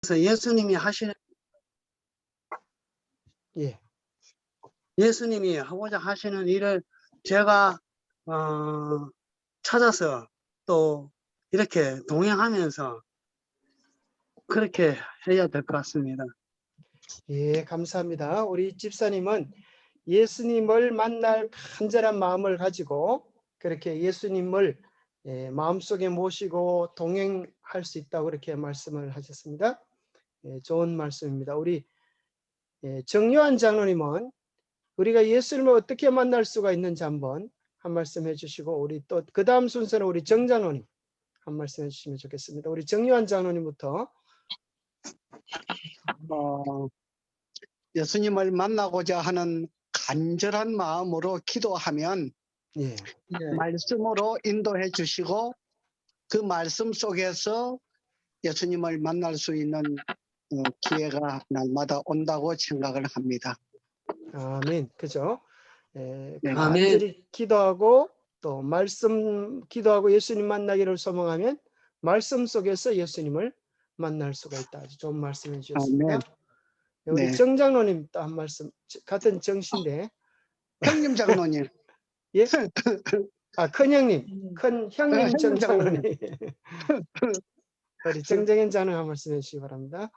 그래서 예수님이 하고자 하시는 일을 제가 찾아서 또 이렇게 동행하면서 그렇게 해야 될 것 같습니다. 예, 감사합니다. 우리 집사님은 예수님을 만날 간절한 마음을 가지고 그렇게 예수님을 마음속에 모시고 동행할 수 있다고 그렇게 말씀을 하셨습니다. 좋은 말씀입니다. 우리 정요한 장로님은 우리가 예수님을 어떻게 만날 수가 있는지 한번 한 말씀 해주시고, 우리 또 그 다음 순서는 우리 정 장로님 한 말씀 해주시면 좋겠습니다. 우리 정요한 장로님부터. 예수님을 만나고자 하는 간절한 마음으로 기도하면 말씀으로 인도해 주시고 그 말씀 속에서 예수님을 만날 수 있는 기회가 날마다 온다고 생각을 합니다. 아멘. 그죠? 네. 간절히 기도하고 또 말씀 기도하고 예수님 만나기를 소망하면 말씀 속에서 예수님을 만날 수가 있다. 아주 좋은 말씀해 주셨습니다. 아멘. 우리 네. 정 장로님 또 한 말씀, 같은 정신데. 형님 장로님. 예? 큰 형님, 큰 형님 정 장로님. 우리 정정현 장로님 한 말씀 해주시기 바랍니다.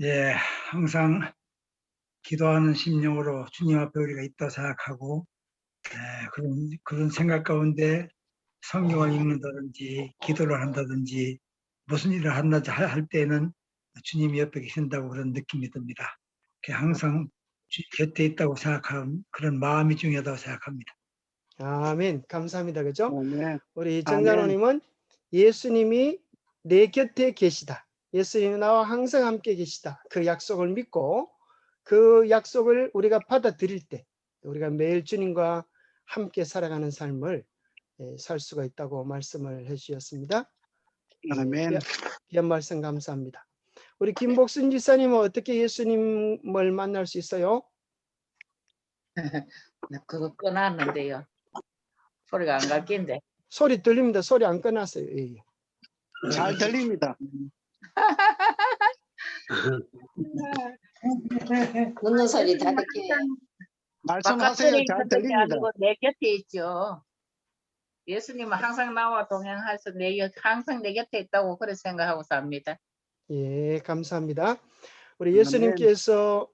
예, 항상 기도하는 심령으로 주님 앞에 우리가 있다 생각하고 그런 생각 가운데 성경을 읽는다든지 기도를 한다든지 무슨 일을 한다 할 때는 주님이 옆에 계신다고 그런 느낌이 듭니다. 항상 곁에 있다고 생각하는 그런 마음이 중요하다고 생각합니다. 아멘. 감사합니다. 그죠? 아멘. 우리 정장로님은 예수님이 내 곁에 계시다. 예수님이 나와 항상 함께 계시다. 그 약속을 믿고 그 약속을 우리가 받아들일 때 우리가 매일 주님과 함께 살아가는 삶을 살 수가 있다고 말씀을 해주셨습니다. 아멘. 귀한 말씀 감사합니다. 우리 김복순 지사님은 어떻게 예수님을 만날 수 있어요? 그거 끊었는데요. 소리가 안 갈긴데. 소리 들립니다. 소리 안 끊었어요. 잘 들립니다. 묻는 소리 다 듣게. 말씀하세요. 잘 들립니다. 내 곁에 있죠. 예수님은 항상 나와 동행해서 항상 내 곁에 있다고 그렇게 생각하고 삽니다. 예, 감사합니다. 우리 예수님께서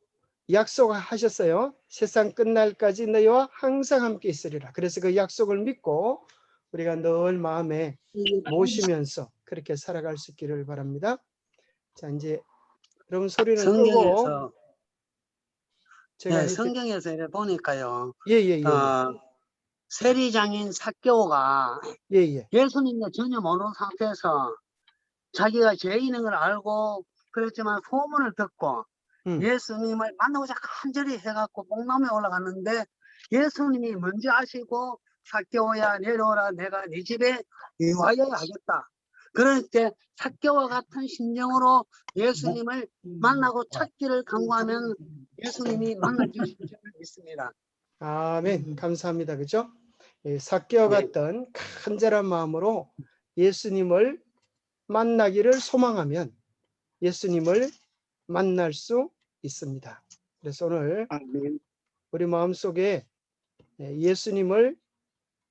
약속하셨어요. 세상 끝날까지 너희와 항상 함께 있으리라. 그래서 그 약속을 믿고 우리가 늘 마음에 모시면서 그렇게 살아갈 수 있기를 바랍니다. 자, 이제 여러분 소리는 끄고 제가 성경에서 이렇게 보니까요. 세리장인 삭개오가 예수님을 전혀 모르는 상태에서 자기가 죄인인 걸 알고 그랬지만 소문을 듣고 예수님을 만나고자 간절히 해갖고 목남에 올라갔는데 예수님이 먼저 아시고 삭개오야 내려오라 내가 네 집에 유하여야 하겠다. 그럴 때 삭개오와 같은 심정으로 예수님을 만나고 찾기를 간구하면 예수님이 만나주실 줄 믿습니다. 아멘. 감사합니다. 그죠? 삭개오 같던 간절한 마음으로 예수님을 만나기를 소망하면 예수님을 만날 수 있습니다. 그래서 오늘 우리 마음속에 예수님을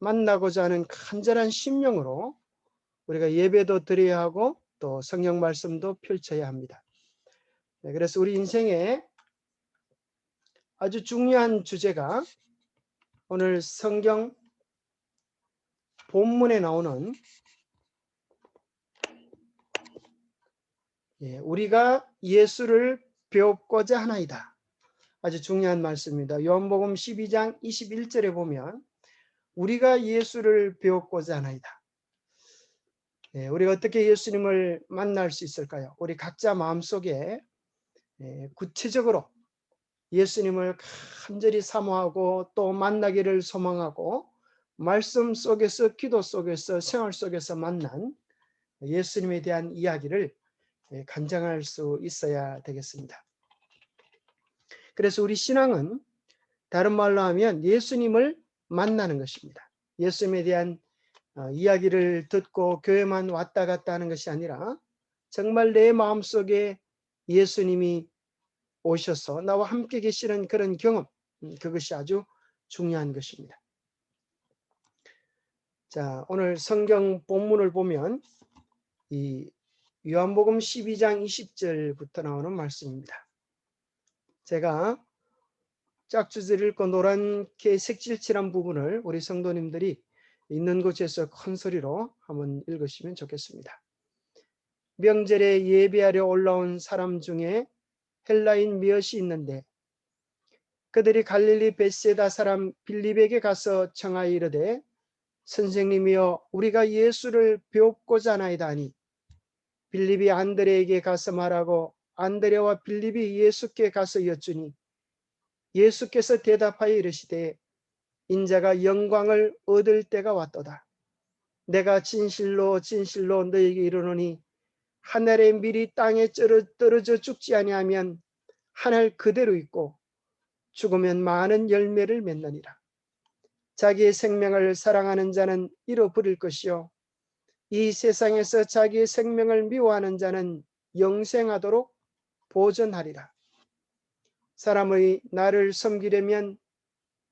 만나고자 하는 간절한 심령으로 우리가 예배도 드려야 하고 또 성경 말씀도 펼쳐야 합니다. 그래서 우리 인생에 아주 중요한 주제가 오늘 성경 본문에 나오는 우리가 예수를 배우고자 하나이다. 아주 중요한 말씀입니다. 요한복음 12장 21절에 보면 우리가 예수를 배우고자 하나이다. 우리가 어떻게 예수님을 만날 수 있을까요? 우리 각자 마음속에 구체적으로 예수님을 간절히 사모하고 또 만나기를 소망하고 말씀 속에서 기도 속에서 생활 속에서 만난 예수님에 대한 이야기를 간증할 수 있어야 되겠습니다. 그래서 우리 신앙은 다른 말로 하면 예수님을 만나는 것입니다. 예수님에 대한 이야기를 듣고 교회만 왔다 갔다 하는 것이 아니라 정말 내 마음속에 예수님이 오셔서 나와 함께 계시는 그런 경험, 그것이 아주 중요한 것입니다. 자, 오늘 성경 본문을 보면 이 요한복음 12장 20절부터 나오는 말씀입니다. 제가 짝짓을 읽고 노랗게 색칠칠한 부분을 우리 성도님들이 있는 곳에서 큰 소리로 한번 읽으시면 좋겠습니다. 명절에 예배하려 올라온 사람 중에 헬라인 몇이 있는데 그들이 갈릴리 벳세다 사람 빌립에게 가서 청하여 이르되 선생님이여 우리가 예수를 배웁고자 하나이다 하니 빌립이 안드레에게 가서 말하고 안드레와 빌립이 예수께 가서 여쭈니 예수께서 대답하여 이르시되 인자가 영광을 얻을 때가 왔도다. 내가 진실로 진실로 너에게 이르노니 하늘의 밀이 땅에 떨어져 죽지 아니하면 하늘 그대로 있고 죽으면 많은 열매를 맺느니라. 자기의 생명을 사랑하는 자는 잃어버릴 것이요 이 세상에서 자기의 생명을 미워하는 자는 영생하도록 보존하리라. 사람의 나를 섬기려면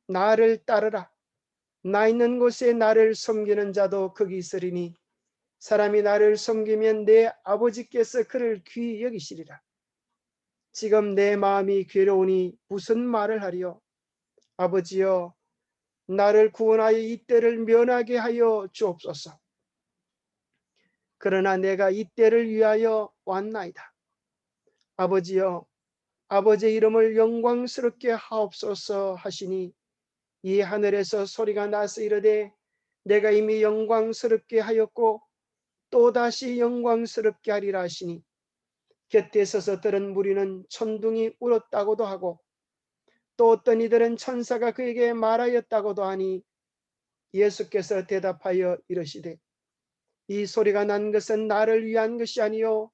나를 따르라. 나 있는 곳에 나를 섬기는 자도 거기 있으리니 사람이 나를 섬기면 내 아버지께서 그를 귀히 여기시리라. 지금 내 마음이 괴로우니 무슨 말을 하리요? 아버지여 나를 구원하여 이 때를 면하게 하여 주옵소서. 그러나 내가 이 때를 위하여 왔나이다. 아버지여 아버지의 이름을 영광스럽게 하옵소서 하시니 이 하늘에서 소리가 나서 이르되 내가 이미 영광스럽게 하였고 또다시 영광스럽게 하리라 하시니 곁에 서서 들은 무리는 천둥이 울었다고도 하고 또 어떤 이들은 천사가 그에게 말하였다고도 하니 예수께서 대답하여 이르시되 이 소리가 난 것은 나를 위한 것이 아니요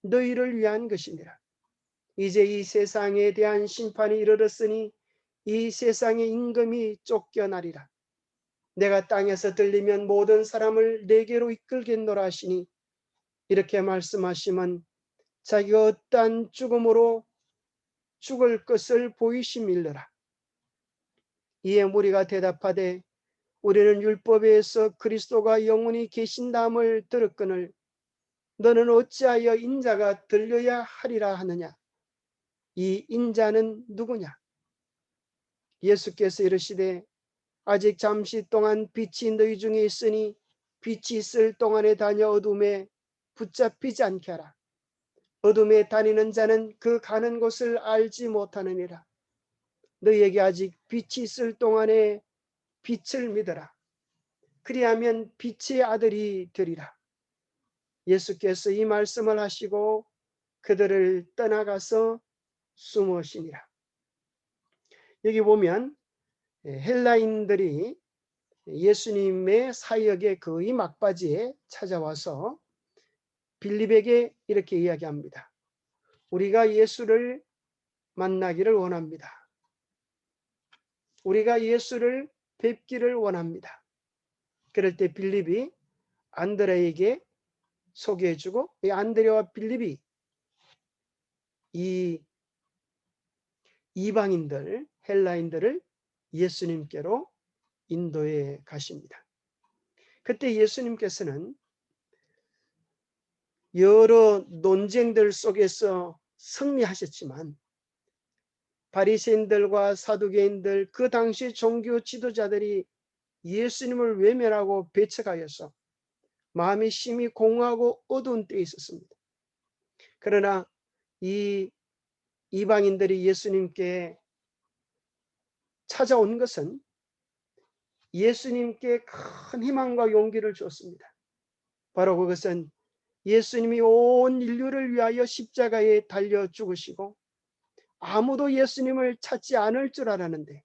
너희를 위한 것이니라. 이제 이 세상에 대한 심판이 이르렀으니 이 세상의 임금이 쫓겨나리라. 내가 땅에서 들리면 모든 사람을 내게로 이끌겠노라 하시니 이렇게 말씀하시면 자기가 어떠한 죽음으로 죽을 것을 보이심일러라. 이에 무리가 대답하되 우리는 율법에 의해서 그리스도가 영원히 계신다함을 들었거늘 너는 어찌하여 인자가 들려야 하리라 하느냐. 이 인자는 누구냐? 예수께서 이르시되 아직 잠시 동안 빛이 너희 중에 있으니 빛이 있을 동안에 다녀 어둠에 붙잡히지 않게 하라. 어둠에 다니는 자는 그 가는 곳을 알지 못하느니라. 너희에게 아직 빛이 있을 동안에 빛을 믿어라. 그리하면 빛의 아들이 되리라. 예수께서 이 말씀을 하시고 그들을 떠나가서 숨으시니라. 여기 보면 헬라인들이 예수님의 사역의 거의 막바지에 찾아와서 빌립에게 이렇게 이야기합니다. 우리가 예수를 만나기를 원합니다. 우리가 예수를 뵙기를 원합니다. 그럴 때 빌립이 안드레에게 소개해주고 이 안드레와 빌립이 이 이방인들 헬라인들을 예수님께로 인도해 가십니다. 그때 예수님께서는 여러 논쟁들 속에서 승리하셨지만 바리새인들과 사두개인들 그 당시 종교 지도자들이 예수님을 외면하고 배척하여서 마음이 심히 공허하고 어두운 때에 있었습니다. 그러나 이 이방인들이 예수님께 찾아온 것은 예수님께 큰 희망과 용기를 줬습니다. 바로 그것은 예수님이 온 인류를 위하여 십자가에 달려 죽으시고 아무도 예수님을 찾지 않을 줄 알았는데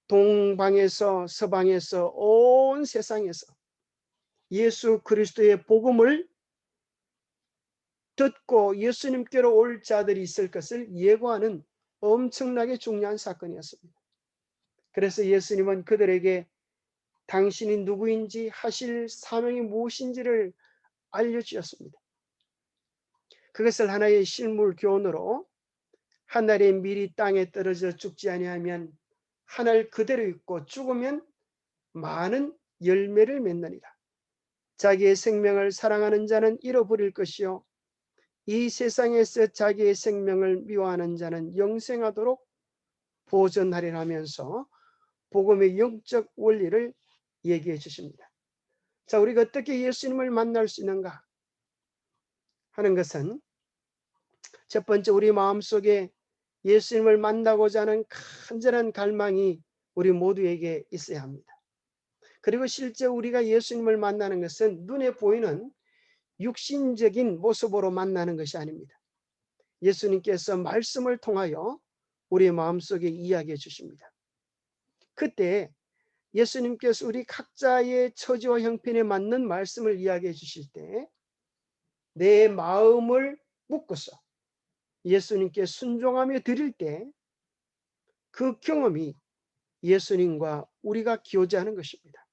동방에서 서방에서 온 세상에서 예수 그리스도의 복음을 듣고 예수님께로 올 자들이 있을 것을 예고하는 엄청나게 중요한 사건이었습니다. 그래서 예수님은 그들에게 당신이 누구인지 하실 사명이 무엇인지를 알려주셨습니다. 그것을 하나의 실물 교훈으로 하늘의 밀이 땅에 떨어져 죽지 아니하면 하늘 그대로 있고 죽으면 많은 열매를 맺느니라. 자기의 생명을 사랑하는 자는 잃어버릴 것이요 이 세상에서 자기의 생명을 미워하는 자는 영생하도록 보존하리라 하면서 복음의 영적 원리를 얘기해 주십니다. 자, 우리가 어떻게 예수님을 만날 수 있는가 하는 것은 첫 번째, 우리 마음속에 예수님을 만나고자 하는 간절한 갈망이 우리 모두에게 있어야 합니다. 그리고 실제 우리가 예수님을 만나는 것은 눈에 보이는 육신적인 모습으로 만나는 것이 아닙니다. 예수님께서 말씀을 통하여 우리 마음속에 이야기해 주십니다. 그때 예수님께서 우리 각자의 처지와 형편에 맞는 말씀을 이야기해 주실 때 내 마음을 묶어서 예수님께 순종하며 드릴 때 그 경험이 예수님과 우리가 교제하는 것입니다.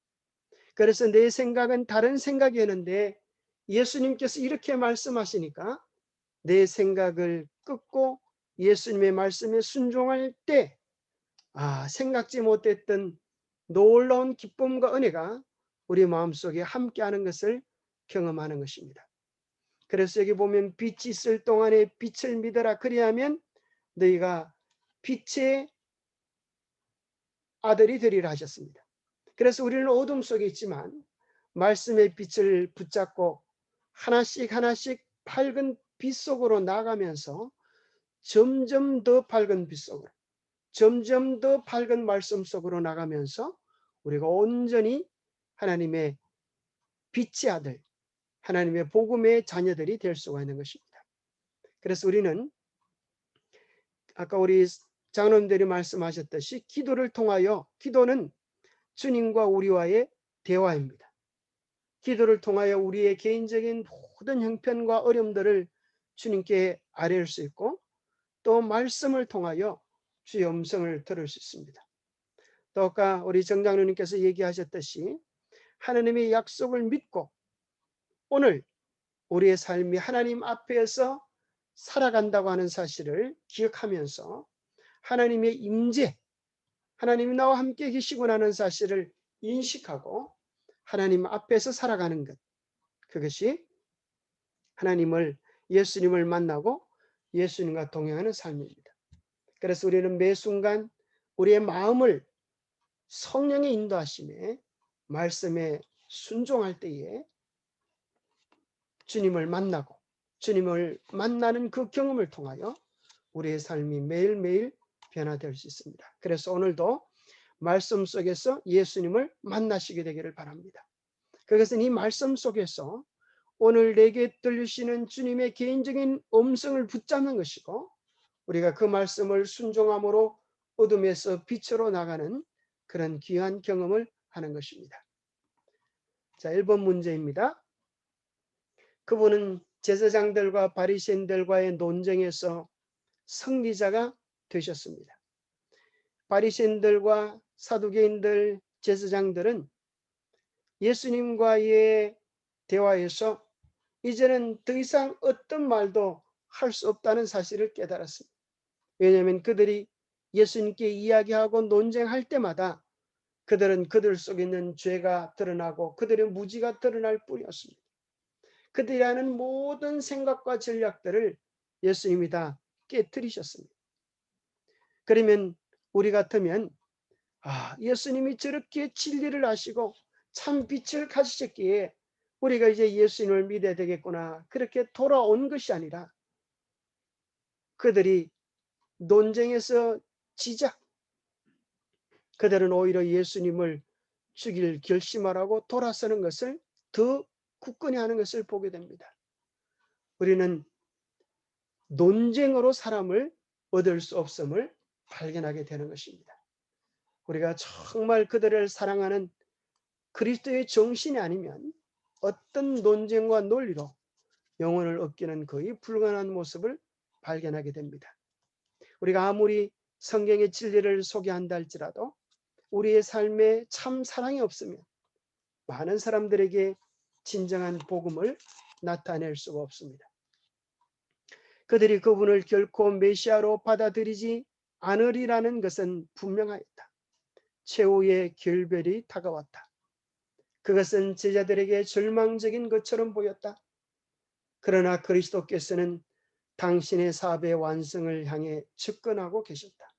그래서 내 생각은 다른 생각이었는데 예수님께서 이렇게 말씀하시니까 내 생각을 끊고 예수님의 말씀에 순종할 때 생각지 못했던 놀라운 기쁨과 은혜가 우리 마음속에 함께하는 것을 경험하는 것입니다. 그래서 여기 보면 빛이 있을 동안에 빛을 믿어라 그리하면 너희가 빛의 아들이 되리라 하셨습니다. 그래서 우리는 어둠 속에 있지만 말씀의 빛을 붙잡고 하나씩 하나씩 밝은 빛 속으로 나가면서 점점 더 밝은 빛 속으로, 점점 더 밝은 말씀 속으로 나가면서 우리가 온전히 하나님의 빛의 아들, 하나님의 복음의 자녀들이 될 수가 있는 것입니다. 그래서 우리는 아까 우리 장로님들이 말씀하셨듯이 기도를 통하여, 기도는 주님과 우리와의 대화입니다. 기도를 통하여 우리의 개인적인 모든 형편과 어려움들을 주님께 아뢰을 수 있고 또 말씀을 통하여 주의 음성을 들을 수 있습니다. 또 아까 우리 정장로님께서 얘기하셨듯이 하나님의 약속을 믿고 오늘 우리의 삶이 하나님 앞에서 살아간다고 하는 사실을 기억하면서 하나님의 임재, 하나님이 나와 함께 계시구나 하는 사실을 인식하고 하나님 앞에서 살아가는 것, 그것이 하나님을, 예수님을 만나고 예수님과 동행하는 삶입니다. 그래서 우리는 매 순간 우리의 마음을 성령의 인도하심에 말씀에 순종할 때에 주님을 만나고 주님을 만나는 그 경험을 통하여 우리의 삶이 매일매일 변화될 수 있습니다. 그래서 오늘도 말씀 속에서 예수님을 만나시게 되기를 바랍니다. 그것은 이 말씀 속에서 오늘 내게 들리시는 주님의 개인적인 음성을 붙잡는 것이고 우리가 그 말씀을 순종함으로 어둠에서 빛으로 나가는 그런 귀한 경험을 하는 것입니다. 자, 1번 문제입니다. 그분은 제사장들과 바리새인들과의 논쟁에서 승리자가 되셨습니다. 바리새인들과 사두개인들, 제사장들은 예수님과의 대화에서 이제는 더 이상 어떤 말도 할 수 없다는 사실을 깨달았습니다. 왜냐하면 그들이 예수님께 이야기하고 논쟁할 때마다 그들은 그들 속에 있는 죄가 드러나고 그들의 무지가 드러날 뿐이었습니다. 그들이 하는 모든 생각과 전략들을 예수님이 다 깨뜨리셨습니다. 그러면 우리 같으면 예수님이 저렇게 진리를 아시고 참 빛을 가지셨기에 우리가 이제 예수님을 믿어야 되겠구나, 그렇게 돌아온 것이 아니라 그들이 논쟁에서 지자 그들은 오히려 예수님을 죽일 결심을 하고 돌아서는 것을 더 굳건히 하는 것을 보게 됩니다. 우리는 논쟁으로 사람을 얻을 수 없음을 발견하게 되는 것입니다. 우리가 정말 그들을 사랑하는 그리스도의 정신이 아니면 어떤 논쟁과 논리로 영혼을 얻기는 거의 불가능한 모습을 발견하게 됩니다. 우리가 아무리 성경의 진리를 소개한다 할지라도 우리의 삶에 참 사랑이 없으면 많은 사람들에게 진정한 복음을 나타낼 수가 없습니다. 그들이 그분을 결코 메시아로 받아들이지 않으리라는 것은 분명하였다. 최후의 결별이 다가왔다. 그것은 제자들에게 절망적인 것처럼 보였다. 그러나 그리스도께서는 당신의 사업의 완성을 향해 접근하고 계셨다.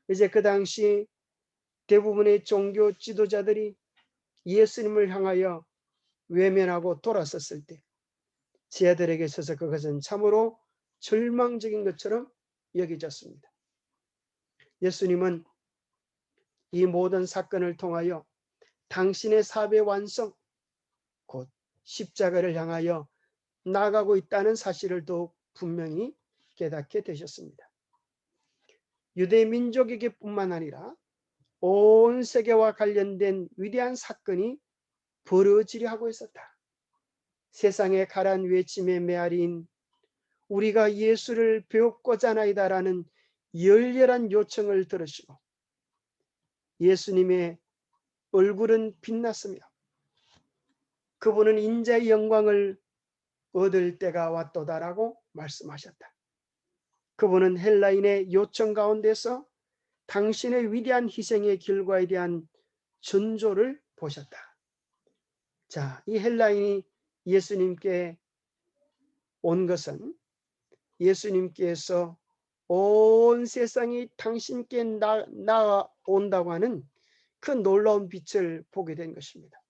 이제 그 당시 대부분의 종교 지도자들이 예수님을 향하여 외면하고 돌아섰을 때 제자들에게 있어서 그것은 참으로 절망적인 것처럼 여겨졌습니다. 예수님은 이 모든 사건을 통하여 당신의 사업의 완성, 곧 십자가를 향하여 나아가고 있다는 사실을 더욱 분명히 깨닫게 되셨습니다. 유대 민족에게 뿐만 아니라 온 세계와 관련된 위대한 사건이 벌어지려 하고 있었다. 세상에 가란 외침의 메아리인 우리가 예수를 배웠고자 하나이다라는 열렬한 요청을 들으시고 예수님의 얼굴은 빛났으며 그분은 인자의 영광을 얻을 때가 왔도다라고 말씀하셨다. 그분은 헬라인의 요청 가운데서 당신의 위대한 희생의 결과에 대한 전조를 보셨다. 자, 이 헬라인이 예수님께 온 것은 예수님께서 온 세상이 당신께 나아온다고 하는 그 놀라운 빛을 보게 된 것입니다.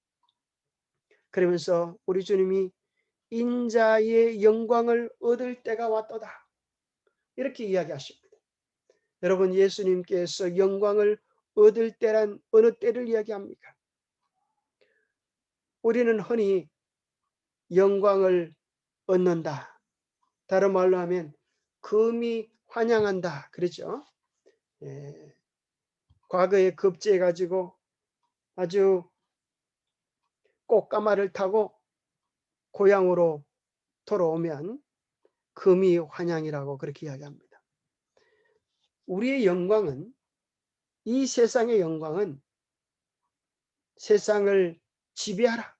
그러면서 우리 주님이 인자의 영광을 얻을 때가 왔도다. 이렇게 이야기하십니다. 여러분, 예수님께서 영광을 얻을 때란 어느 때를 이야기합니까? 우리는 흔히 영광을 얻는다. 다른 말로 하면 금이 환영한다. 그렇죠? 과거에 급제해 가지고 아주 꽃가마를 타고 고향으로 돌아오면 금이 환영이라고 그렇게 이야기합니다. 우리의 영광은, 이 세상의 영광은 세상을 지배하라.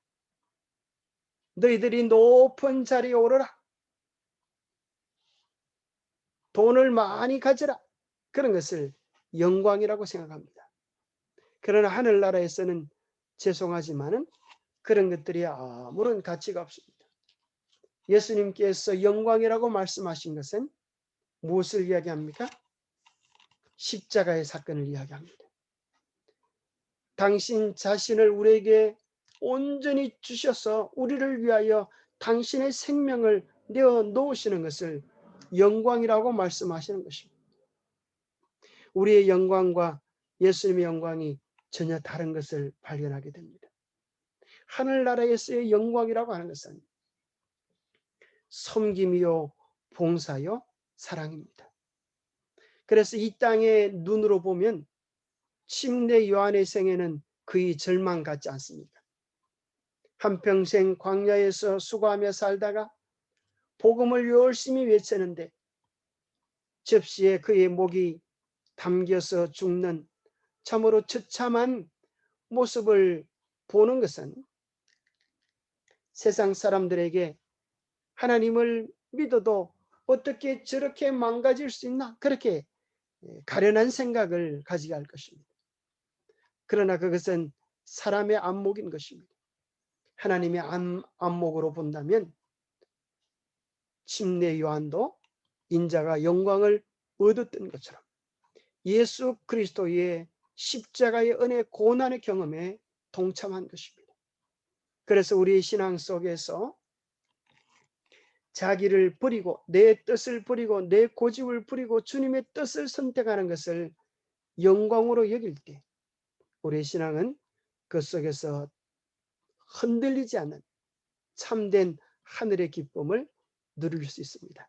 너희들이 높은 자리에 오르라. 돈을 많이 가져라. 그런 것을 영광이라고 생각합니다. 그러나 하늘나라에서는 죄송하지만은 그런 것들이 아무런 가치가 없습니다. 예수님께서 영광이라고 말씀하신 것은 무엇을 이야기합니까? 십자가의 사건을 이야기합니다. 당신 자신을 우리에게 온전히 주셔서 우리를 위하여 당신의 생명을 내어 놓으시는 것을 영광이라고 말씀하시는 것입니다. 우리의 영광과 예수님의 영광이 전혀 다른 것을 발견하게 됩니다. 하늘나라에서의 영광이라고 하는 것은 섬김이요 봉사요 사랑입니다. 그래서 이 땅의 눈으로 보면 침례 요한의 생애는 거의 절망 같지 않습니까? 한평생 광야에서 수고하며 살다가 복음을 열심히 외치는데 접시에 그의 목이 담겨서 죽는 참으로 처참한 모습을 보는 것은 세상 사람들에게 하나님을 믿어도 어떻게 저렇게 망가질 수 있나, 그렇게 가련한 생각을 가지게 할 것입니다. 그러나 그것은 사람의 안목인 것입니다. 하나님의 안목으로 본다면 침례 요한도 인자가 영광을 얻었던 것처럼 예수 그리스도의 십자가의 은혜 고난의 경험에 동참한 것입니다. 그래서 우리의 신앙 속에서 자기를 버리고 내 뜻을 버리고 내 고집을 버리고 주님의 뜻을 선택하는 것을 영광으로 여길 때 우리의 신앙은 그 속에서 흔들리지 않는 참된 하늘의 기쁨을 누릴 수 있습니다.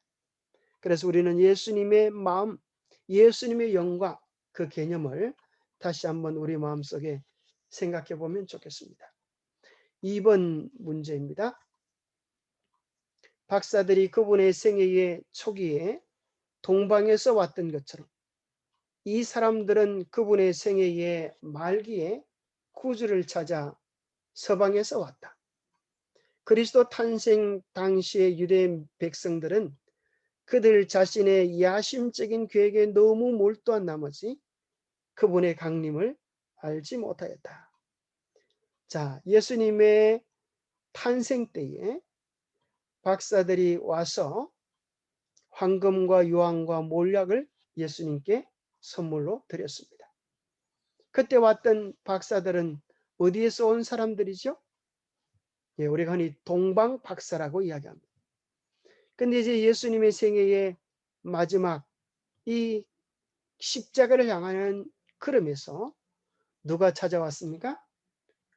그래서 우리는 예수님의 마음, 예수님의 영광, 그 개념을 다시 한번 우리 마음속에 생각해 보면 좋겠습니다. 2번 문제입니다. 박사들이 그분의 생애의 초기에 동방에서 왔던 것처럼 이 사람들은 그분의 생애의 말기에 구주를 찾아 서방에서 왔다. 그리스도 탄생 당시의 유대 백성들은 그들 자신의 야심적인 계획에 너무 몰두한 나머지 그분의 강림을 알지 못하였다. 자, 예수님의 탄생 때에 박사들이 와서 황금과 유황과 몰약을 예수님께 선물로 드렸습니다. 그때 왔던 박사들은 어디에서 온 사람들이죠? 예, 우리가 흔히 동방 박사라고 이야기합니다. 근데 이제 예수님의 생애의 마지막 이 십자가를 향하는 걸음에서 누가 찾아왔습니까?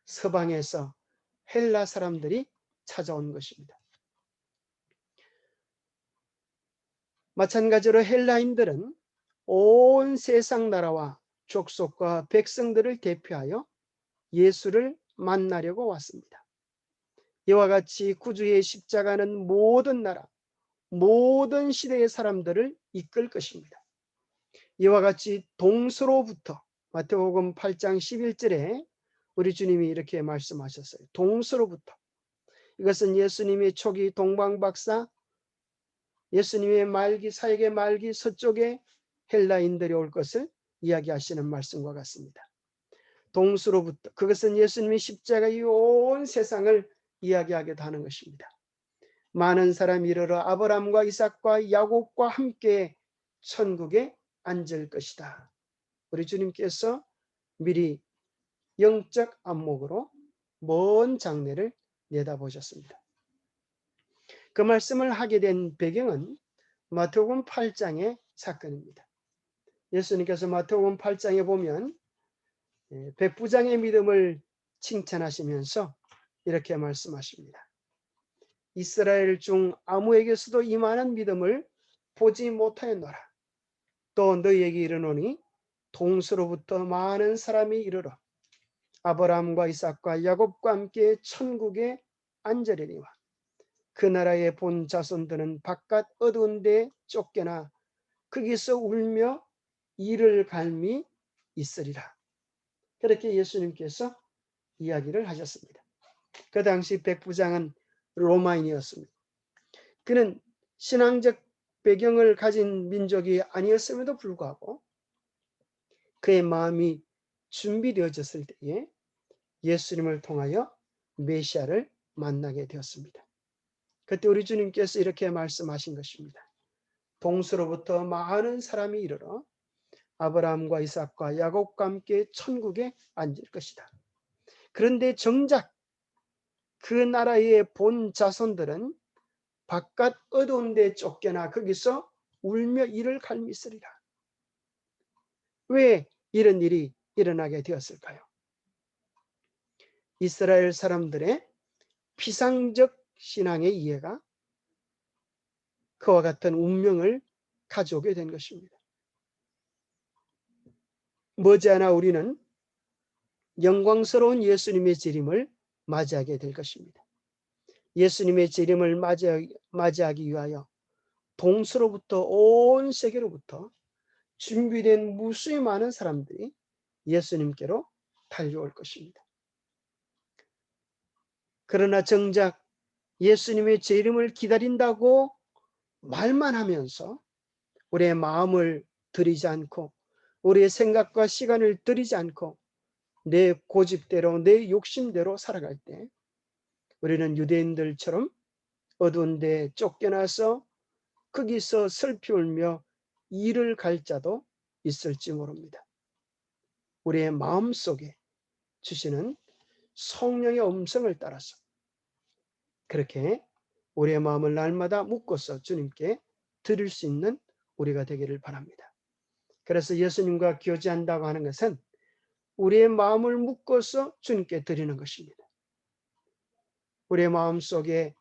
서방에서 헬라 사람들이 찾아온 것입니다. 마찬가지로 헬라인들은 온 세상 나라와 족속과 백성들을 대표하여 예수를 만나려고 왔습니다. 이와 같이 구주의 십자가는 모든 나라, 모든 시대의 사람들을 이끌 것입니다. 이와 같이 동서로부터 마태복음 8장 11절에 우리 주님이 이렇게 말씀하셨어요. 동서로부터. 이것은 예수님의 초기 동방박사, 예수님의 말기, 사역의 말기 서쪽에 헬라인들이 올 것을 이야기하시는 말씀과 같습니다. 동서로부터, 그것은 예수님의 십자가의 온 세상을 이야기하기도 하는 것입니다. 많은 사람이 이르러 아브라함과 이삭과 야곱과 함께 천국에 앉을 것이다. 우리 주님께서 미리 영적 안목으로 먼 장래를 내다보셨습니다. 그 말씀을 하게 된 배경은 마태복음 8장의 사건입니다. 예수님께서 마태복음 8장에 보면 백부장의 믿음을 칭찬하시면서 이렇게 말씀하십니다. 이스라엘 중 아무에게서도 이만한 믿음을 보지 못하였노라. 또 너희에게 이르노니 동서로부터 많은 사람이 이르러 아브라함과 이삭과 야곱과 함께 천국에 앉으리니와 그 나라의 본 자손들은 바깥 어두운 데 쫓겨나 거기서 울며 이를 갈미 있으리라. 그렇게 예수님께서 이야기를 하셨습니다. 그 당시 백부장은 로마인이었습니다. 그는 신앙적 배경을 가진 민족이 아니었음에도 불구하고 그의 마음이 준비되어졌을 때에 예수님을 통하여 메시아를 만나게 되었습니다. 그때 우리 주님께서 이렇게 말씀하신 것입니다. 동서로부터 많은 사람이 이르러 아브라함과 이삭과 야곱과 함께 천국에 앉을 것이다. 그런데 정작 그 나라의 본 자손들은 바깥 어두운 데 쫓겨나 거기서 울며 이를 갈미쓰리라. 왜 이런 일이 일어나게 되었을까요? 이스라엘 사람들의 피상적 신앙의 이해가 그와 같은 운명을 가져오게 된 것입니다. 머지않아 우리는 영광스러운 예수님의 재림을 맞이하게 될 것입니다. 예수님의 재림을 맞이하기 위하여 동서로부터 온 세계로부터 준비된 무수히 많은 사람들이 예수님께로 달려올 것입니다. 그러나 정작 예수님의 재림을 기다린다고 말만 하면서 우리의 마음을 들이지 않고 우리의 생각과 시간을 들이지 않고 내 고집대로 내 욕심대로 살아갈 때 우리는 유대인들처럼 어두운 데 쫓겨나서 거기서 슬피 울며 이를 갈 자도 있을지 모릅니다. 우리의 마음속에 주시는 성령의 음성을 따라서 그렇게 우리의 마음을 날마다 묶어서 주님께 드릴 수 있는 우리가 되기를 바랍니다. 그래서 예수님과 교제한다고 하는 것은 우리의 마음을 묶어서 주님께 드리는 것입니다. 우리의 마음속에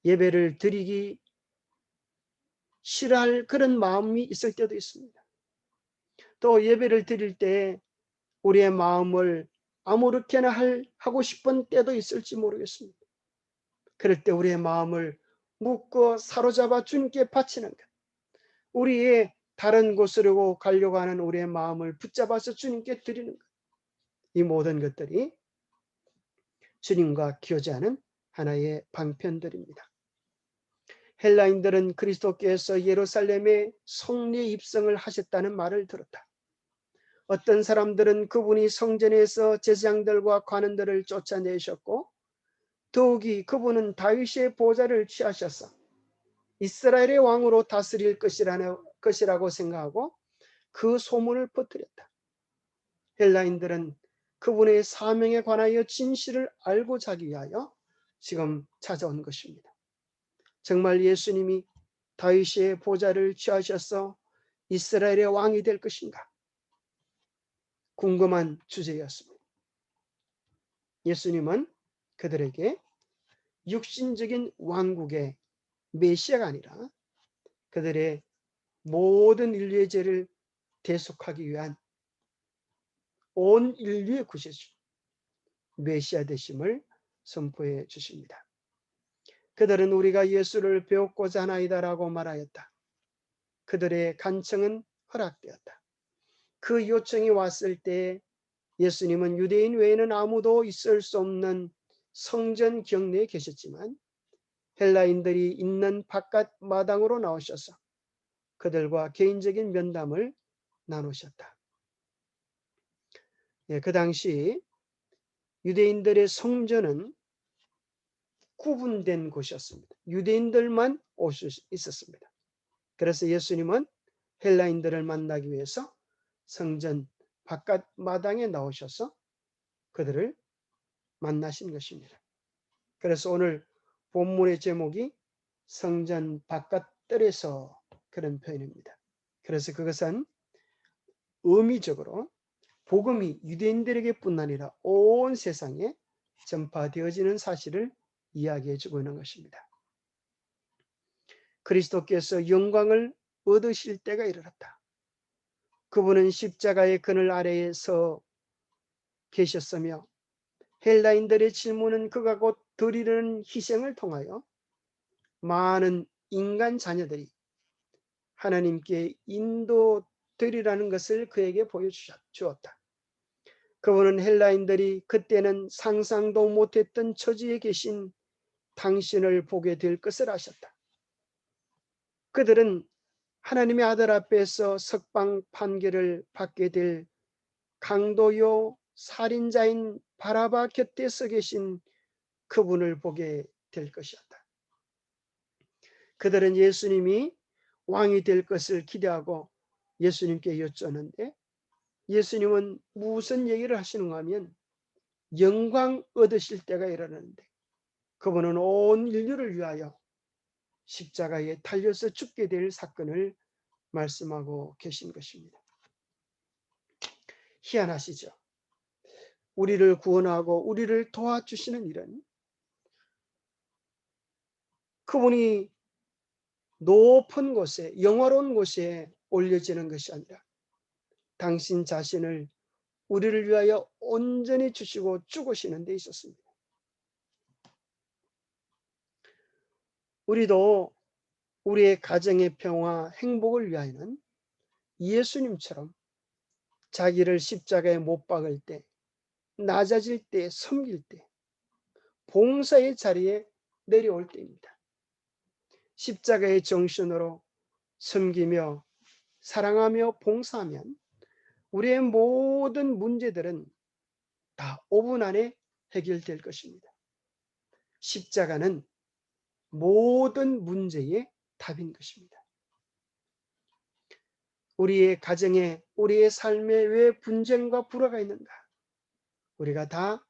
예배를 드리기 싫어할 그런 마음이 있을 때도 있습니다. 또 예배를 드릴 때 우리의 마음을 아무렇게나 하고 싶은 때도 있을지 모르겠습니다. 그럴 때 우리의 마음을 묶어 사로잡아 주님께 바치는 것, 우리의 다른 곳으로 가려고 하는 우리의 마음을 붙잡아서 주님께 드리는 것, 이 모든 것들이 주님과 교제하는 하나의 방편들입니다. 헬라인들은 그리스도께서 예루살렘에 성례 입성을 하셨다는 말을 들었다. 어떤 사람들은 그분이 성전에서 제사장들과 관원들을 쫓아내셨고 더욱이 그분은 다윗의 보좌를 취하셔서 이스라엘의 왕으로 다스릴 것이라고 생각하고 그 소문을 퍼뜨렸다. 헬라인들은 그분의 사명에 관하여 진실을 알고자 하기 위하여 지금 찾아온 것입니다. 정말 예수님이 다윗의 보좌를 취하셔서 이스라엘의 왕이 될 것인가? 궁금한 주제였습니다. 예수님은 그들에게 육신적인 왕국의 메시아가 아니라 그들의 모든 인류의 죄를 대속하기 위한 온 인류의 구세주 메시아 되심을 선포해 주십니다. 그들은 우리가 예수를 배웠고자 하나이다라고 말하였다. 그들의 간청은 허락되었다. 그 요청이 왔을 때 예수님은 유대인 외에는 아무도 있을 수 없는 성전 경내에 계셨지만 헬라인들이 있는 바깥 마당으로 나오셔서 그들과 개인적인 면담을 나누셨다. 그 당시 유대인들의 성전은 구분된 곳이었습니다. 유대인들만 올 수 있었습니다. 그래서 예수님은 헬라인들을 만나기 위해서 성전 바깥 마당에 나오셔서 그들을 만나신 것입니다. 그래서 오늘 본문의 제목이 성전 바깥들에서 그런 표현입니다. 그래서 그것은 의미적으로 복음이 유대인들에게뿐 아니라 온 세상에 전파되어지는 사실을 이야기해 주고 있는 것입니다. 그리스도께서 영광을 얻으실 때가 이르렀다. 그분은 십자가의 그늘 아래에서 계셨으며 헬라인들의 질문은 그가 곧 드리는 희생을 통하여 많은 인간 자녀들이 하나님께 인도되리라는 것을 그에게 보여주었다. 그분은 헬라인들이 그때는 상상도 못했던 처지에 계신 당신을 보게 될 것을 아셨다. 그들은 하나님의 아들 앞에서 석방 판결을 받게 될 강도요 살인자인 바라바 곁에 서 계신 그분을 보게 될 것이었다. 그들은 예수님이 왕이 될 것을 기대하고 예수님께 여쭈었는데 예수님은 무슨 얘기를 하시는가 하면 영광 얻으실 때가 이르는데 그분은 온 인류를 위하여 십자가에 달려서 죽게 될 사건을 말씀하고 계신 것입니다. 희한하시죠? 우리를 구원하고 우리를 도와주시는 일은 그분이 높은 곳에 영화로운 곳에 올려지는 것이 아니라 당신 자신을 우리를 위하여 온전히 주시고 죽으시는 데 있었습니다. 우리도 우리의 가정의 평화, 행복을 위하여는 예수님처럼 자기를 십자가에 못 박을 때, 낮아질 때, 섬길 때, 봉사의 자리에 내려올 때입니다. 십자가의 정신으로 섬기며 사랑하며 봉사하면 우리의 모든 문제들은 다 5분 안에 해결될 것입니다. 십자가는 모든 문제의 답인 것입니다. 우리의 가정에, 우리의 삶에 왜 분쟁과 불화가 있는가? 우리가 다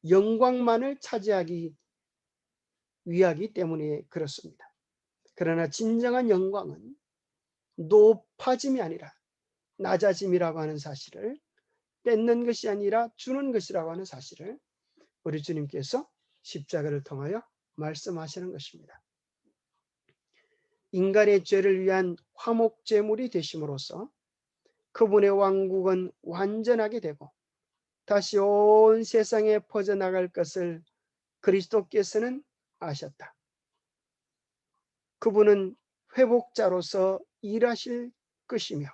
영광만을 차지하기 위하기 때문에 그렇습니다. 그러나 진정한 영광은 높아짐이 아니라 낮아짐이라고 하는 사실을, 뺏는 것이 아니라 주는 것이라고 하는 사실을 우리 주님께서 십자가를 통하여 말씀하시는 것입니다. 인간의 죄를 위한 화목제물이 되심으로써 그분의 왕국은 완전하게 되고 다시 온 세상에 퍼져나갈 것을 그리스도께서는 아셨다. 그분은 회복자로서 일하실 것이며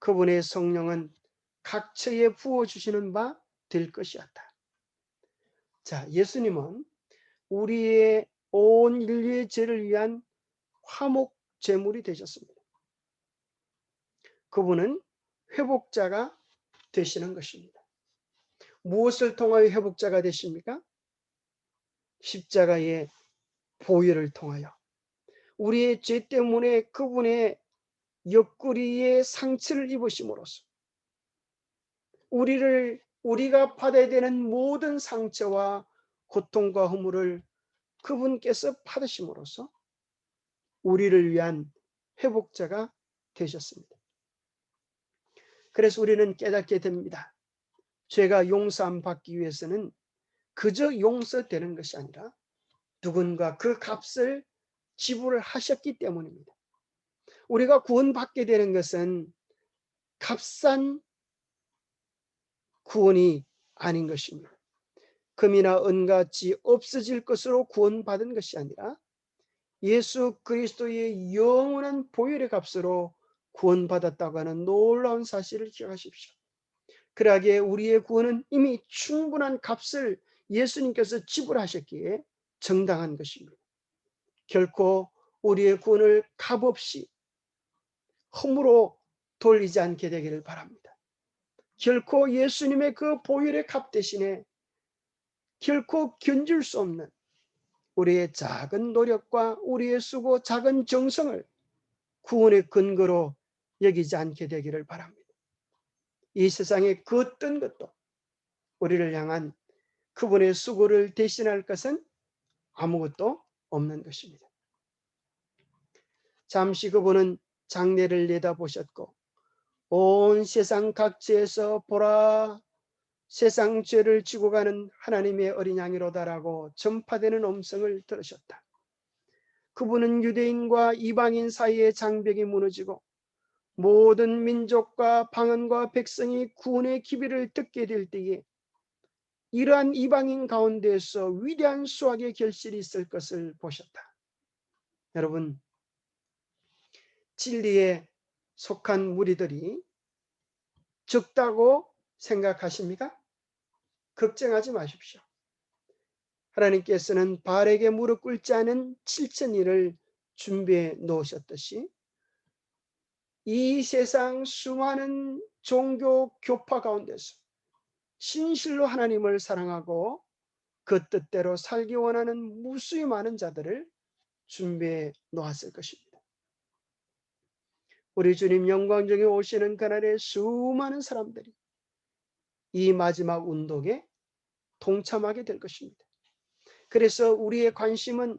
그분의 성령은 각처에 부어주시는 바 될 것이었다. 자, 예수님은 우리의 온 인류의 죄를 위한 화목 제물이 되셨습니다. 그분은 회복자가 되시는 것입니다. 무엇을 통하여 회복자가 되십니까? 십자가의 보혈을 통하여 우리의 죄 때문에 그분의 옆구리에 상처를 입으심으로써 우리가 받아야 되는 모든 상처와 고통과 허물을 그분께서 받으심으로써 우리를 위한 회복자가 되셨습니다. 그래서 우리는 깨닫게 됩니다. 죄가 용서함 받기 위해서는 그저 용서되는 것이 아니라 누군가 그 값을 지불을 하셨기 때문입니다. 우리가 구원받게 되는 것은 값싼 구원이 아닌 것입니다. 금이나 은같이 없어질 것으로 구원받은 것이 아니라 예수 그리스도의 영원한 보혈의 값으로 구원받았다고 하는 놀라운 사실을 기억하십시오. 그러기에 우리의 구원은 이미 충분한 값을 예수님께서 지불하셨기에 정당한 것입니다. 결코 우리의 구원을 값없이 험으로 돌리지 않게 되기를 바랍니다. 결코 예수님의 그 보혈의 값 대신에 결코 견줄 수 없는 우리의 작은 노력과 우리의 수고, 작은 정성을 구원의 근거로 여기지 않게 되기를 바랍니다. 이 세상에 그 어떤 것도 우리를 향한 그분의 수고를 대신할 것은 아무것도 없는 것입니다. 잠시 그분은 장래를 내다보셨고 온 세상 각지에서 보라 세상 죄를 지고 가는 하나님의 어린 양이로다라고 전파되는 음성을 들으셨다. 그분은 유대인과 이방인 사이의 장벽이 무너지고 모든 민족과 방언과 백성이 구원의 기비를 듣게 될 때에 이러한 이방인 가운데에서 위대한 수학의 결실이 있을 것을 보셨다. 여러분, 진리에 속한 무리들이 적다고 생각하십니까? 걱정하지 마십시오. 하나님께서는 바알에게 무릎 꿇지 않은 7,000일을 준비해 놓으셨듯이 이 세상 수많은 종교 교파 가운데서 진실로 하나님을 사랑하고 그 뜻대로 살기 원하는 무수히 많은 자들을 준비해 놓았을 것입니다. 우리 주님 영광중에 오시는 그날에 수많은 사람들이 이 마지막 운동에 동참하게 될 것입니다. 그래서 우리의 관심은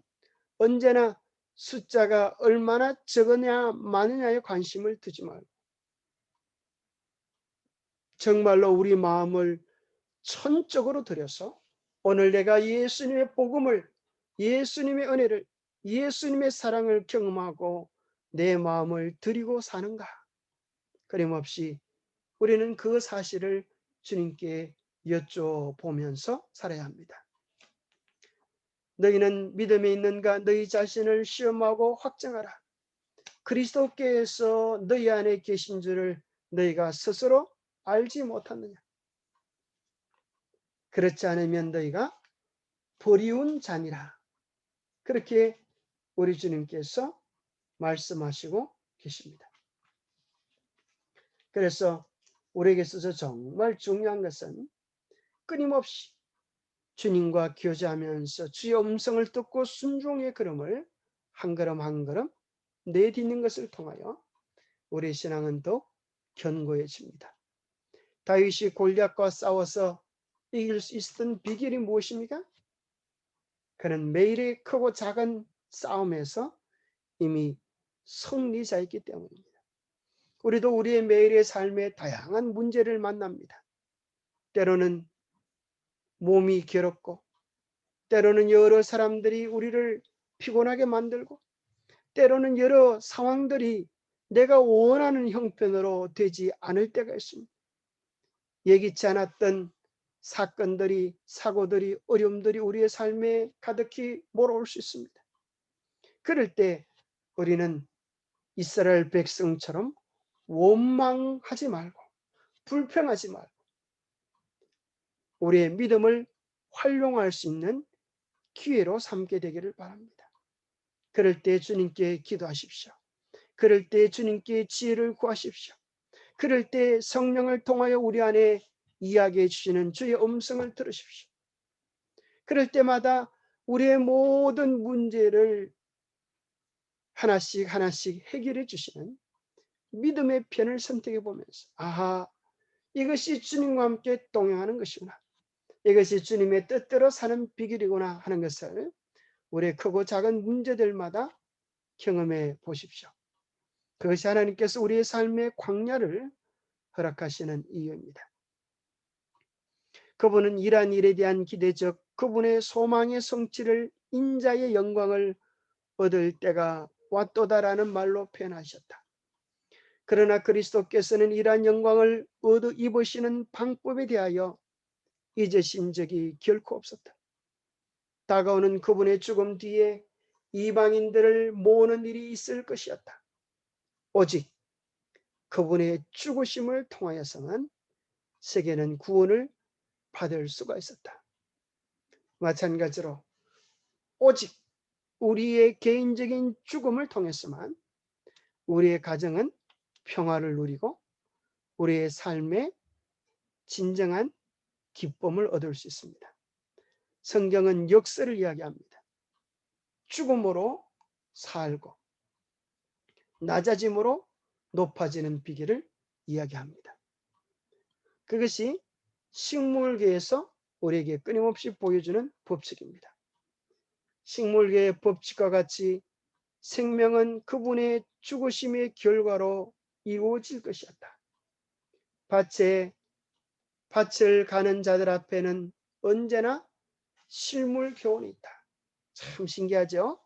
언제나 숫자가 얼마나 적으냐 많으냐에 관심을 두지 말고 정말로 우리 마음을 천적으로 들여서 오늘 내가 예수님의 복음을, 예수님의 은혜를, 예수님의 사랑을 경험하고 내 마음을 드리고 사는가? 끊임없이 우리는 그 사실을 주님께 여쭤보면서 살아야 합니다. 너희는 믿음에 있는가? 너희 자신을 시험하고 확정하라. 그리스도께서 너희 안에 계신 줄을 너희가 스스로 알지 못하느냐? 그렇지 않으면 너희가 버리운 자니라. 그렇게 우리 주님께서 말씀하시고 계십니다. 그래서 우리에게 있어서 정말 중요한 것은 끊임없이 주님과 교제하면서 주의 음성을 듣고 순종의 걸음을 한 걸음 한 걸음 내딛는 것을 통하여 우리의 신앙은 더 견고해집니다. 다윗이 골리앗과 싸워서 이길 수 있었던 비결이 무엇입니까? 그는 매일의 크고 작은 싸움에서 이미 승리자였기 때문입니다. 우리도 우리의 매일의 삶에 다양한 문제를 만납니다. 때로는 몸이 괴롭고, 때로는 여러 사람들이 우리를 피곤하게 만들고, 때로는 여러 상황들이 내가 원하는 형편으로 되지 않을 때가 있습니다. 예기치 않았던 사건들이, 사고들이, 어려움들이 우리의 삶에 가득히 몰아올 수 있습니다. 그럴 때 우리는 이스라엘 백성처럼 원망하지 말고 불평하지 말고 우리의 믿음을 활용할 수 있는 기회로 삼게 되기를 바랍니다. 그럴 때 주님께 기도하십시오. 그럴 때 주님께 지혜를 구하십시오. 그럴 때 성령을 통하여 우리 안에 이야기해 주시는 주의 음성을 들으십시오. 그럴 때마다 우리의 모든 문제를 하나씩 하나씩 해결해 주시는 믿음의 편을 선택해 보면서, 아하, 이것이 주님과 함께 동행하는 것이구나, 이것이 주님의 뜻대로 사는 비결이구나 하는 것을 우리의 크고 작은 문제들마다 경험해 보십시오. 그것이 하나님께서 우리의 삶의 광야를 허락하시는 이유입니다. 그분은 이러한 일에 대한 기대, 즉 그분의 소망의 성취를, 인자의 영광을 얻을 때가 왔도다라는 말로 표현하셨다. 그러나 그리스도께서는 이러한 영광을 얻어 입으시는 방법에 대하여 잊으신 적이 결코 없었다. 다가오는 그분의 죽음 뒤에 이방인들을 모으는 일이 있을 것이었다. 오직 그분의 죽으심을 통하여서만 세계는 구원을 받을 수가 있었다. 마찬가지로 오직 우리의 개인적인 죽음을 통해서만 우리의 가정은 평화를 누리고 우리의 삶에 진정한 기쁨을 얻을 수 있습니다. 성경은 역설을 이야기합니다. 죽음으로 살고 낮아짐으로 높아지는 비결을 이야기합니다. 그것이 식물계에서 우리에게 끊임없이 보여주는 법칙입니다. 식물계의 법칙과 같이 생명은 그분의 죽으심의 결과로 이루어질 것이었다. 밭을 가는 자들 앞에는 언제나 실물 교훈이 있다. 참 신기하죠?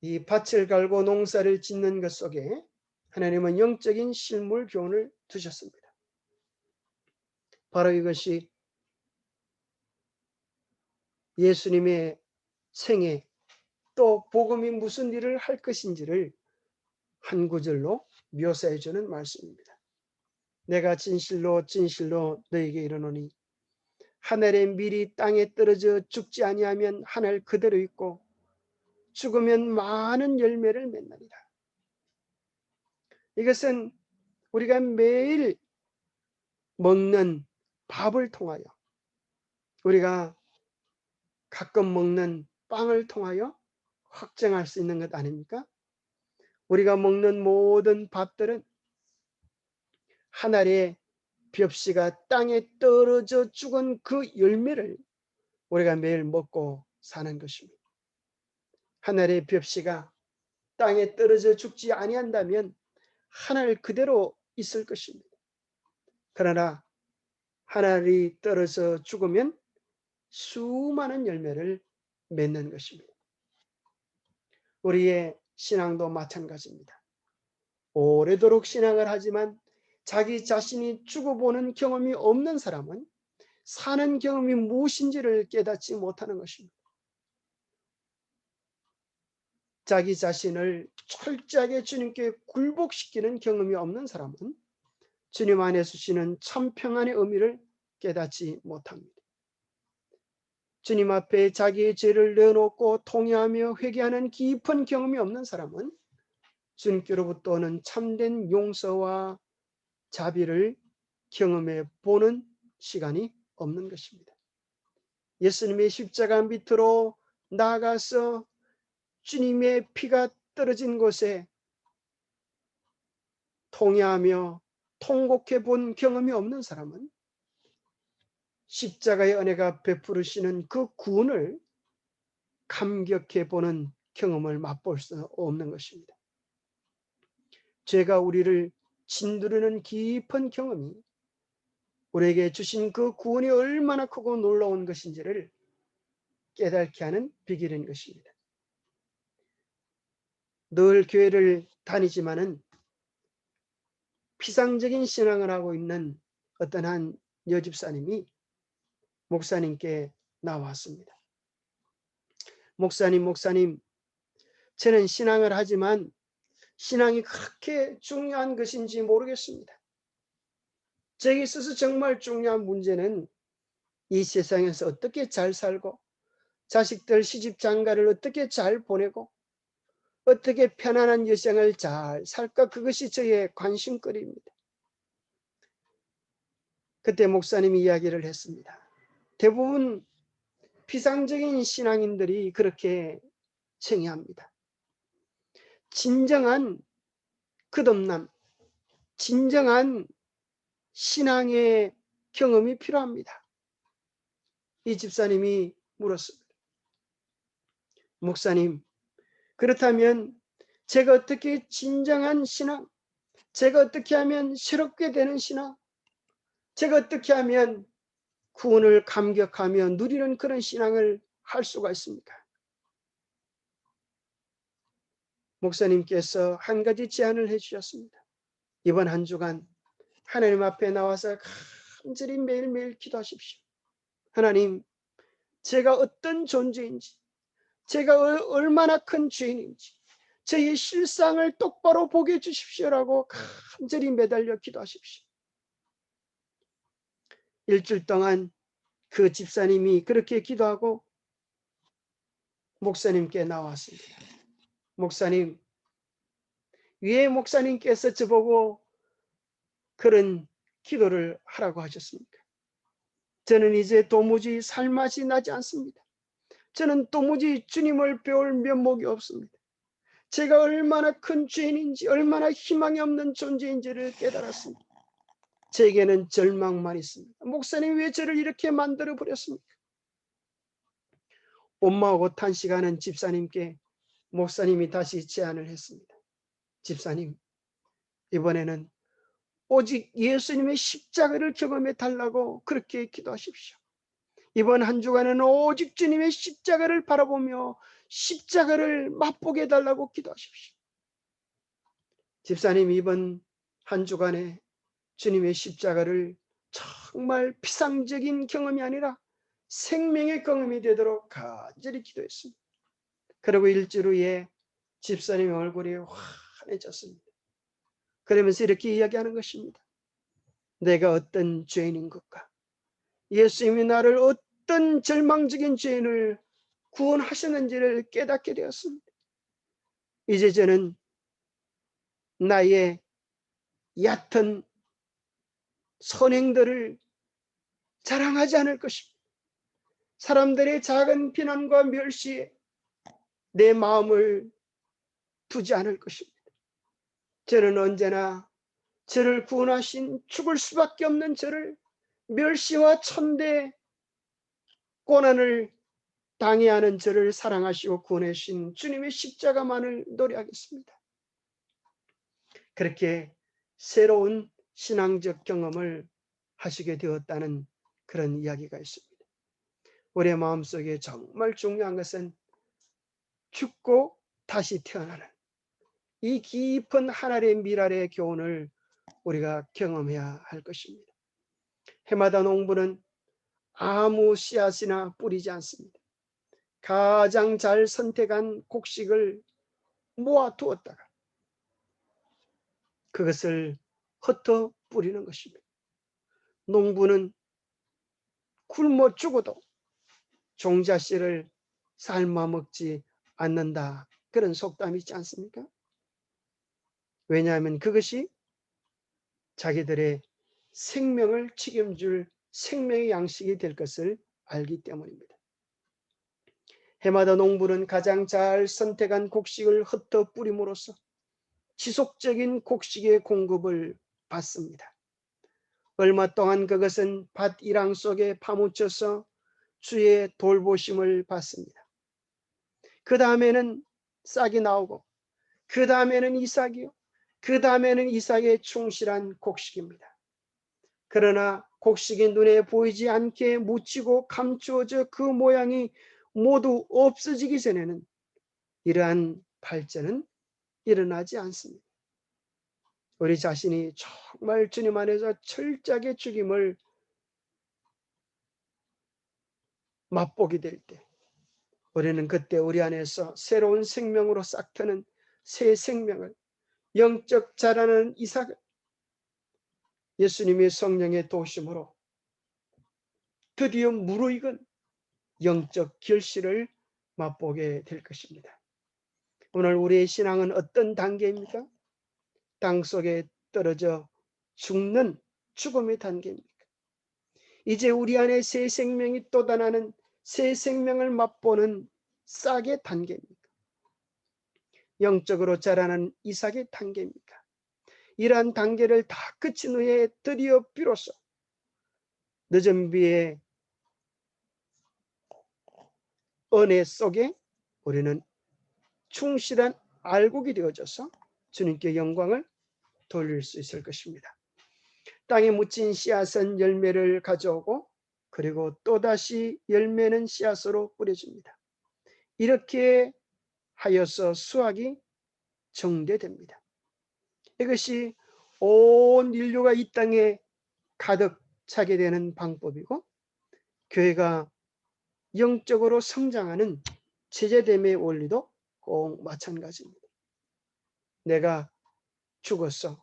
이 밭을 갈고 농사를 짓는 것 속에 하나님은 영적인 실물 교훈을 두셨습니다. 바로 이것이 예수님의 생애, 또 복음이 무슨 일을 할 것인지를 한 구절로 묘사해 주는 말씀입니다. 내가 진실로 진실로 너에게 이르노니 하늘의 밀이 땅에 떨어져 죽지 아니하면 하늘 그대로 있고 죽으면 많은 열매를 맺느니라. 이것은 우리가 매일 먹는 밥을 통하여, 우리가 가끔 먹는 빵을 통하여 확증할 수 있는 것 아닙니까? 우리가 먹는 모든 밥들은 하늘의 벽씨가 땅에 떨어져 죽은 그 열매를 우리가 매일 먹고 사는 것입니다. 하늘의 벽씨가 땅에 떨어져 죽지 아니한다면 하늘 그대로 있을 것입니다. 그러나 하늘이 떨어져 죽으면 수많은 열매를 맺는 것입니다. 우리의 신앙도 마찬가지입니다. 오래도록 신앙을 하지만 자기 자신이 죽어보는 경험이 없는 사람은 사는 경험이 무엇인지를 깨닫지 못하는 것입니다. 자기 자신을 철저하게 주님께 굴복시키는 경험이 없는 사람은 주님 안에 주시는 참 평안의 의미를 깨닫지 못합니다. 주님 앞에 자기의 죄를 내어놓고 통회하며 회개하는 깊은 경험이 없는 사람은 주님께로부터 오는 참된 용서와 자비를 경험해 보는 시간이 없는 것입니다. 예수님의 십자가 밑으로 나아가서 주님의 피가 떨어진 곳에 통회하며 통곡해 본 경험이 없는 사람은 십자가의 은혜가 베푸시는 그 구원을 감격해 보는 경험을 맛볼 수 없는 것입니다. 죄가 우리를 짓누르는 깊은 경험이 우리에게 주신 그 구원이 얼마나 크고 놀라운 것인지를 깨닫게 하는 비결인 것입니다. 늘 교회를 다니지만은 피상적인 신앙을 하고 있는 어떤 한 여집사님이 목사님께 나왔습니다. 목사님, 저는 신앙을 하지만 신앙이 그렇게 중요한 것인지 모르겠습니다. 제게 있어서 정말 중요한 문제는 이 세상에서 어떻게 잘 살고 자식들 시집 장가를 어떻게 잘 보내고 어떻게 편안한 여생을 잘 살까, 그것이 저의 관심거리입니다. 그때 목사님이 이야기를 했습니다. 대부분 피상적인 신앙인들이 그렇게 청해합니다. 진정한 끝없남, 진정한 신앙의 경험이 필요합니다. 이 집사님이 물었습니다. 목사님, 그렇다면 제가 어떻게 진정한 신앙, 제가 어떻게 하면 새롭게 되는 신앙, 제가 어떻게 하면 구원을 감격하며 누리는 그런 신앙을 할 수가 있습니까? 목사님께서 한 가지 제안을 해주셨습니다. 이번 한 주간 하나님 앞에 나와서 간절히 매일매일 기도하십시오. 하나님, 제가 어떤 존재인지, 제가 얼마나 큰 죄인인지 저의 실상을 똑바로 보게 해주십시오라고 간절히 매달려 기도하십시오. 일주일 동안 그 집사님이 그렇게 기도하고 목사님께 나왔습니다. 목사님, 왜 목사님께서 저보고 그런 기도를 하라고 하셨습니까? 저는 이제 도무지 살맛이 나지 않습니다. 저는 도무지 주님을 배울 면목이 없습니다. 제가 얼마나 큰 죄인인지, 얼마나 희망이 없는 존재인지를 깨달았습니다. 제게는 절망만 있습니다. 목사님, 왜 저를 이렇게 만들어 버렸습니까? 엄마하고 탄식하는 집사님께 목사님이 다시 제안을 했습니다. 집사님, 이번에는 오직 예수님의 십자가를 경험해 달라고 그렇게 기도하십시오. 이번 한 주간은 오직 주님의 십자가를 바라보며 십자가를 맛보게 해달라고 기도하십시오. 집사님, 이번 한 주간에 주님의 십자가를 정말 피상적인 경험이 아니라 생명의 경험이 되도록 간절히 기도했습니다. 그리고 일주일 후에 집사님의 얼굴이 환해졌습니다. 그러면서 이렇게 이야기하는 것입니다. 내가 어떤 죄인인 것과 예수님이 나를 어떤 절망적인 죄인을 구원하셨는지를 깨닫게 되었습니다. 이제 저는 나의 얕은 선행들을 자랑하지 않을 것입니다. 사람들의 작은 비난과 멸시에 내 마음을 두지 않을 것입니다. 저는 언제나 저를 구원하신 죽을 수밖에 없는 저를 멸시와 천대 고난을 당해하는 저를 사랑하시고 구원하신 주님의 십자가만을 노래하겠습니다. 그렇게 새로운 신앙적 경험을 하시게 되었다는 그런 이야기가 있습니다. 우리의 마음속에 정말 중요한 것은 죽고 다시 태어나는 이 깊은 하늘의 미랄의 교훈을 우리가 경험해야 할 것입니다. 해마다 농부는 아무 씨앗이나 뿌리지 않습니다. 가장 잘 선택한 곡식을 모아두었다가 그것을 흩어 뿌리는 것입니다. 농부는 굶어 죽어도 종자씨를 삶아 먹지 않는다, 그런 속담이 있지 않습니까? 왜냐하면 그것이 자기들의 생명을 책임질 생명의 양식이 될 것을 알기 때문입니다. 해마다 농부는 가장 잘 선택한 곡식을 흩어 뿌림으로써 지속적인 곡식의 공급을 받습니다. 얼마 동안 그것은 밭 일항 속에 파묻혀서 주의 돌보심을 받습니다. 그 다음에는 싹이 나오고 그 다음에는 이삭이요, 그 다음에는 이삭에 충실한 곡식입니다. 그러나 곡식이 눈에 보이지 않게 묻히고 감추어져 그 모양이 모두 없어지기 전에는 이러한 발전은 일어나지 않습니다. 우리 자신이 정말 주님 안에서 철저하게 죽임을 맛보게 될 때 우리는 그때 우리 안에서 새로운 생명으로 싹트는 새 생명을, 영적 자라는 이삭을 예수님의 성령의 도심으로 드디어 무르익은 영적 결실을 맛보게 될 것입니다. 오늘 우리의 신앙은 어떤 단계입니까? 땅 속에 떨어져 죽는 죽음의 단계입니까? 이제 우리 안에 새 생명이 돋아나는 새 생명을 맛보는 싹의 단계입니까? 영적으로 자라는 이삭의 단계입니까? 이러한 단계를 다 거친 후에 드디어 비로소 늦은 비의 은혜 속에 우리는 충실한 알곡이 되어져서 주님께 영광을 돌릴 수 있을 것입니다. 땅에 묻힌 씨앗은 열매를 가져오고 그리고 또다시 열매는 씨앗으로 뿌려집니다. 이렇게 하여서 수확이 정대됩니다. 이것이 온 인류가 이 땅에 가득 차게 되는 방법이고 교회가 영적으로 성장하는 제자됨의 원리도 꼭 마찬가지입니다. 내가 죽어서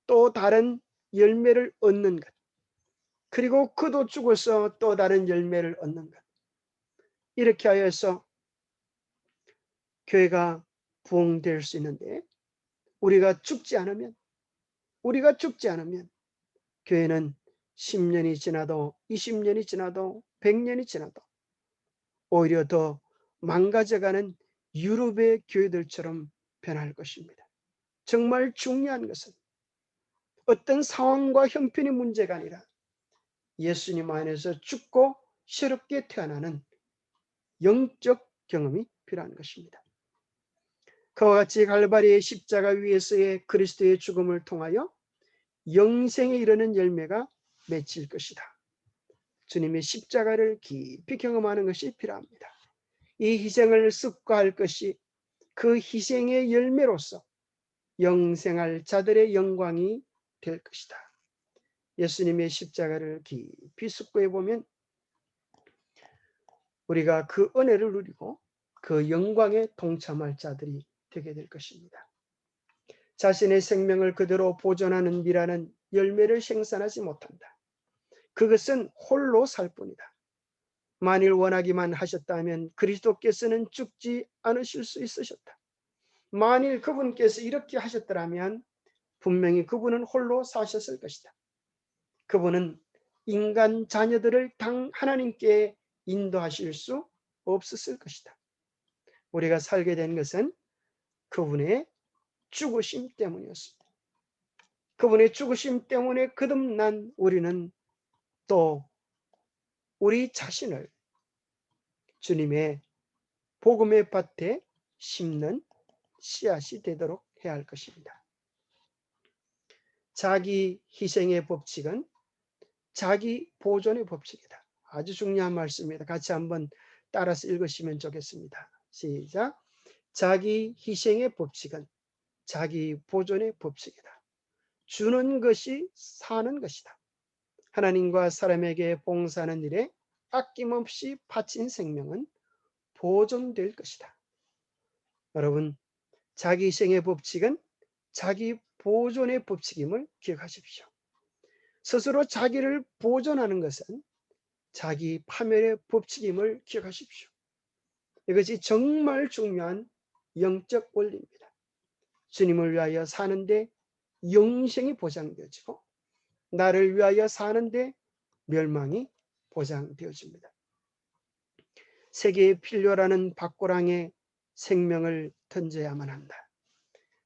또 다른 열매를 얻는 것, 그리고 그도 죽어서 또 다른 열매를 얻는 것, 이렇게 하여서 교회가 부흥될 수 있는데 우리가 죽지 않으면 교회는 10년이 지나도 20년이 지나도 100년이 지나도 오히려 더 망가져가는 유럽의 교회들처럼 변할 것입니다. 정말 중요한 것은 어떤 상황과 형편이 문제가 아니라 예수님 안에서 죽고 새롭게 태어나는 영적 경험이 필요한 것입니다. 그와 같이 갈바리의 십자가 위에서의 그리스도의 죽음을 통하여 영생에 이르는 열매가 맺힐 것이다. 주님의 십자가를 깊이 경험하는 것이 필요합니다. 이 희생을 습과할 것이 그 희생의 열매로서 영생할 자들의 영광이 될 것이다. 예수님의 십자가를 깊이 습구해 보면 우리가 그 은혜를 누리고 그 영광에 동참할 자들이 되게 될 것입니다. 자신의 생명을 그대로 보존하는 미라는 열매를 생산하지 못한다. 그것은 홀로 살 뿐이다. 만일 원하기만 하셨다면 그리스도께서는 죽지 않으실 수 있으셨다. 만일 그분께서 이렇게 하셨더라면 분명히 그분은 홀로 사셨을 것이다. 그분은 인간 자녀들을 당 하나님께 인도하실 수 없었을 것이다. 우리가 살게 된 것은 그분의 죽으심 때문이었습니다. 그분의 죽으심 때문에 거듭난 우리는 또 우리 자신을 주님의 복음의 밭에 심는 씨앗이 되도록 해야 할 것입니다. 자기 희생의 법칙은 자기 보존의 법칙이다. 아주 중요한 말씀입니다. 같이 한번 따라서 읽으시면 좋겠습니다. 시작. 자기 희생의 법칙은 자기 보존의 법칙이다. 주는 것이 사는 것이다. 하나님과 사람에게 봉사하는 일에 아낌없이 바친 생명은 보존될 것이다. 여러분, 자기 희생의 법칙은 자기 보존의 법칙임을 기억하십시오. 스스로 자기를 보존하는 것은 자기 파멸의 법칙임을 기억하십시오. 이것이 정말 중요한 영적 원리입니다. 주님을 위하여 사는데 영생이 보장되어지고 나를 위하여 사는데 멸망이 보장되어집니다. 세계에 필요라는 박고랑에 생명을 던져야만 한다.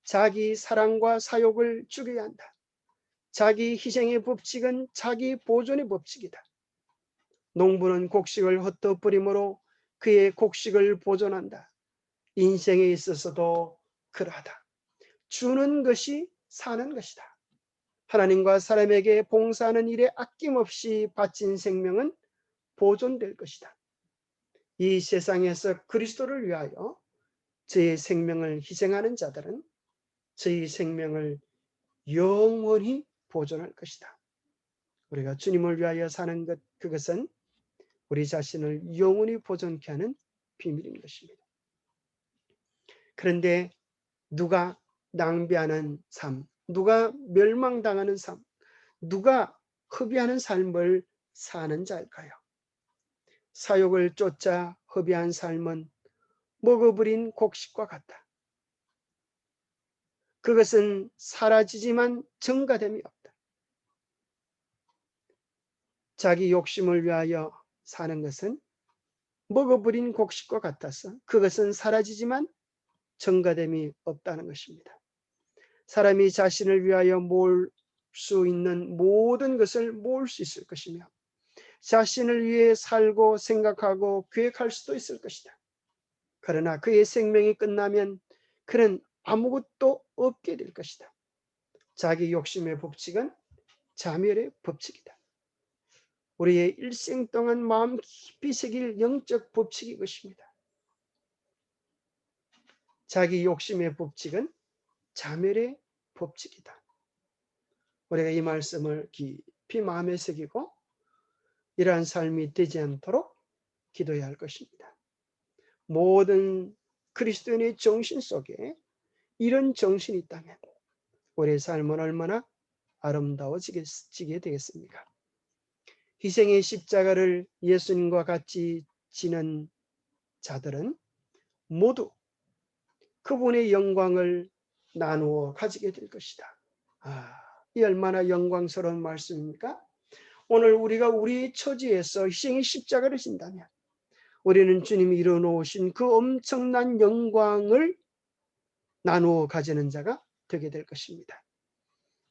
자기 사랑과 사욕을 죽여야 한다. 자기 희생의 법칙은 자기 보존의 법칙이다. 농부는 곡식을 흩어버림으로 그의 곡식을 보존한다. 인생에 있어서도 그러하다. 주는 것이 사는 것이다. 하나님과 사람에게 봉사하는 일에 아낌없이 바친 생명은 보존될 것이다. 이 세상에서 그리스도를 위하여 저의 생명을 희생하는 자들은 저희 생명을 영원히 보존할 것이다. 우리가 주님을 위하여 사는 것, 그것은 우리 자신을 영원히 보존케 하는 비밀인 것입니다. 그런데 누가 낭비하는 삶, 누가 멸망당하는 삶, 누가 허비하는 삶을 사는 자일까요? 사욕을 쫓아 허비한 삶은 먹어버린 곡식과 같다. 그것은 사라지지만 증가됨이 없다. 자기 욕심을 위하여 사는 것은 먹어버린 곡식과 같아서 그것은 사라지지만 증가됨이 없다는 것입니다. 사람이 자신을 위하여 모을 수 있는 모든 것을 모을 수 있을 것이며 자신을 위해 살고 생각하고 계획할 수도 있을 것이다. 그러나 그의 생명이 끝나면 그는 아무것도 없게 될 것이다. 자기 욕심의 법칙은 자멸의 법칙이다. 우리의 일생 동안 마음 깊이 새길 영적 법칙이 것입니다. 자기 욕심의 법칙은 자멸의 법칙이다. 우리가 이 말씀을 깊이 마음에 새기고 이러한 삶이 되지 않도록 기도해야 할 것입니다. 모든 그리스도인의 정신 속에 이런 정신이 있다면 우리의 삶은 얼마나 아름다워지게 되겠습니까? 희생의 십자가를 예수님과 같이 지는 자들은 모두 그분의 영광을 나누어 가지게 될 것이다. 이 얼마나 영광스러운 말씀입니까? 오늘 우리가 우리 처지에서 희생의 십자가를 진다면 우리는 주님이 이뤄놓으신 그 엄청난 영광을 나누어 가지는 자가 되게 될 것입니다.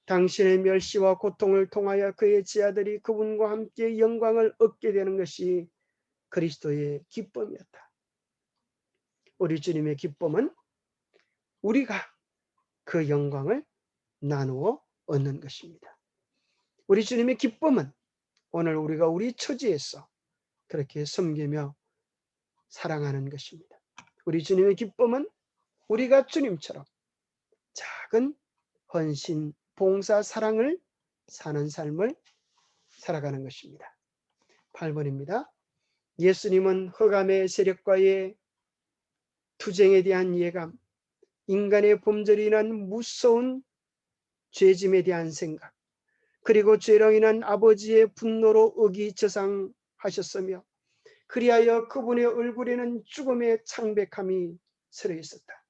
당신의 멸시와 고통을 통하여 그의 제자들이 그분과 함께 영광을 얻게 되는 것이 그리스도의 기쁨이었다. 우리 주님의 기쁨은 우리가 그 영광을 나누어 얻는 것입니다. 우리 주님의 기쁨은 오늘 우리가 우리 처지에서 그렇게 섬기며 사랑하는 것입니다. 우리 주님의 기쁨은 우리가 주님처럼 작은 헌신, 봉사, 사랑을 사는 삶을 살아가는 것입니다. 8번입니다. 예수님은 흑암의 세력과의 투쟁에 대한 예감, 인간의 범죄로 인한 무서운 죄짐에 대한 생각, 그리고 죄로 인한 아버지의 분노로 의기저상하셨으며 그리하여 그분의 얼굴에는 죽음의 창백함이 서려 있었다.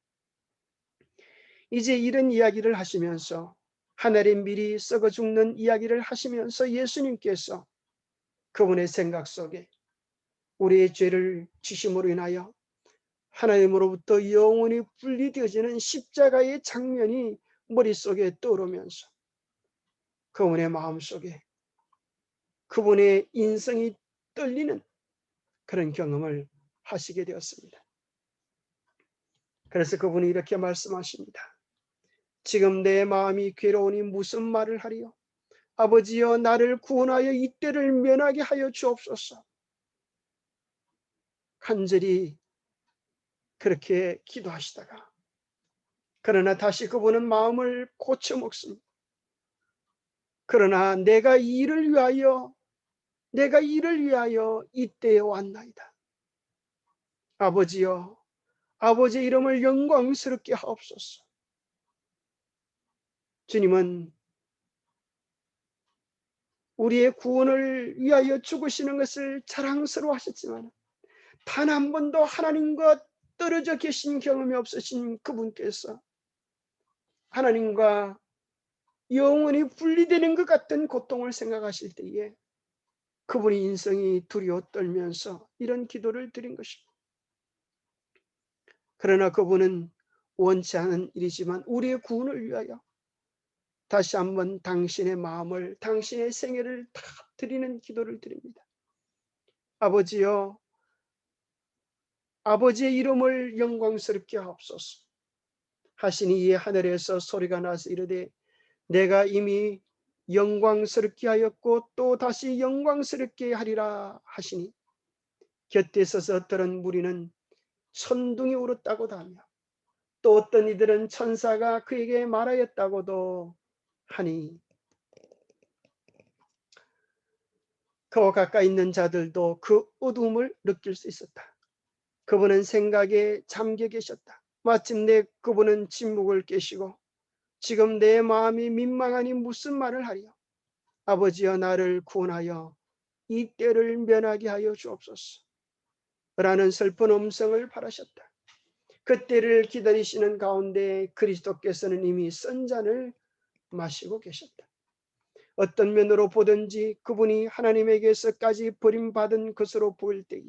이제 이런 이야기를 하시면서 하늘의 밀이 썩어 죽는 이야기를 하시면서 예수님께서 그분의 생각 속에 우리의 죄를 지심으로 인하여 하나님으로부터 영원히 분리되어지는 십자가의 장면이 머릿속에 떠오르면서 그분의 마음속에 그분의 인성이 떨리는 그런 경험을 하시게 되었습니다. 그래서 그분이 이렇게 말씀하십니다. 지금 내 마음이 괴로우니 무슨 말을 하리요? 아버지여 나를 구원하여 이 때를 면하게 하여 주옵소서. 간절히 그렇게 기도하시다가 그러나 다시 그분은 마음을 고쳐먹습니다. 그러나 내가 이를 위하여 이때에 왔나이다. 아버지여 아버지의 이름을 영광스럽게 하옵소서. 주님은 우리의 구원을 위하여 죽으시는 것을 자랑스러워 하셨지만 단 한 번도 하나님과 떨어져 계신 경험이 없으신 그분께서 하나님과 영원히 분리되는 것 같은 고통을 생각하실 때에 그분의 인성이 두려워 떨면서 이런 기도를 드린 것입니다. 그러나 그분은 원치 않은 일이지만 우리의 구원을 위하여 다시 한번 당신의 마음을, 당신의 생애를 다 드리는 기도를 드립니다. 아버지여 아버지의 이름을 영광스럽게 하옵소서 하시니 이에 하늘에서 소리가 나서 이르되 내가 이미 영광스럽게 하였고 또 다시 영광스럽게 하리라 하시니 곁에 서서 들은 무리는 천둥이 울었다고도 하며 또 어떤 이들은 천사가 그에게 말하였다고도 하니 그와 가까이 있는 자들도 그 어두움을 느낄 수 있었다. 그분은 생각에 잠겨 계셨다. 마침내 그분은 침묵을 깨시고 지금 내 마음이 민망하니 무슨 말을 하리요? 아버지여 나를 구원하여 이 때를 면하게 하여 주옵소서. 라는 슬픈 음성을 바라셨다. 그때를 기다리시는 가운데 그리스도께서는 이미 쓴 잔을 마시고 계셨다. 어떤 면으로 보든지 그분이 하나님에게서까지 버림받은 것으로 보일 때에,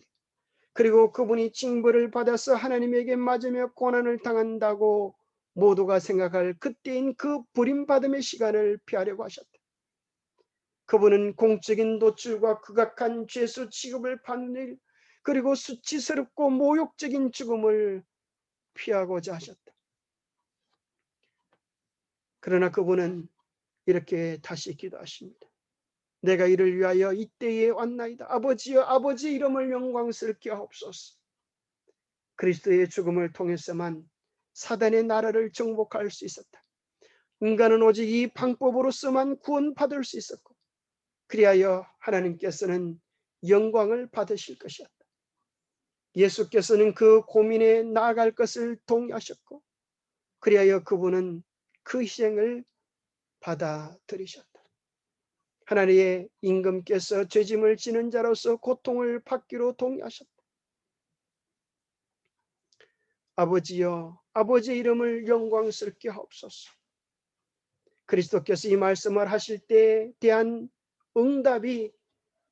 그리고 그분이 징벌을 받아서 하나님에게 맞으며 고난을 당한다고 모두가 생각할 그때인 그 버림받음의 시간을 피하려고 하셨다. 그분은 공적인 노출과 극악한 죄수 취급을 받는 일, 그리고 수치스럽고 모욕적인 죽음을 피하고자 하셨다. 그러나 그분은 이렇게 다시 기도하십니다. 내가 이를 위하여 이때에 왔나이다. 아버지여, 아버지 이름을 영광스럽게 하옵소서. 그리스도의 죽음을 통해서만 사단의 나라를 정복할 수 있었다. 인간은 오직 이 방법으로서만 구원받을 수 있었고, 그리하여 하나님께서는 영광을 받으실 것이었다. 예수께서는 그 고민에 나아갈 것을 동의하셨고, 그리하여 그분은 그 희생을 받아들이셨다. 하나님의 임금께서 죄짐을 지는 자로서 고통을 받기로 동의하셨다. 아버지여, 아버지의 이름을 영광스럽게 하옵소서. 그리스도께서 이 말씀을 하실 때에 대한 응답이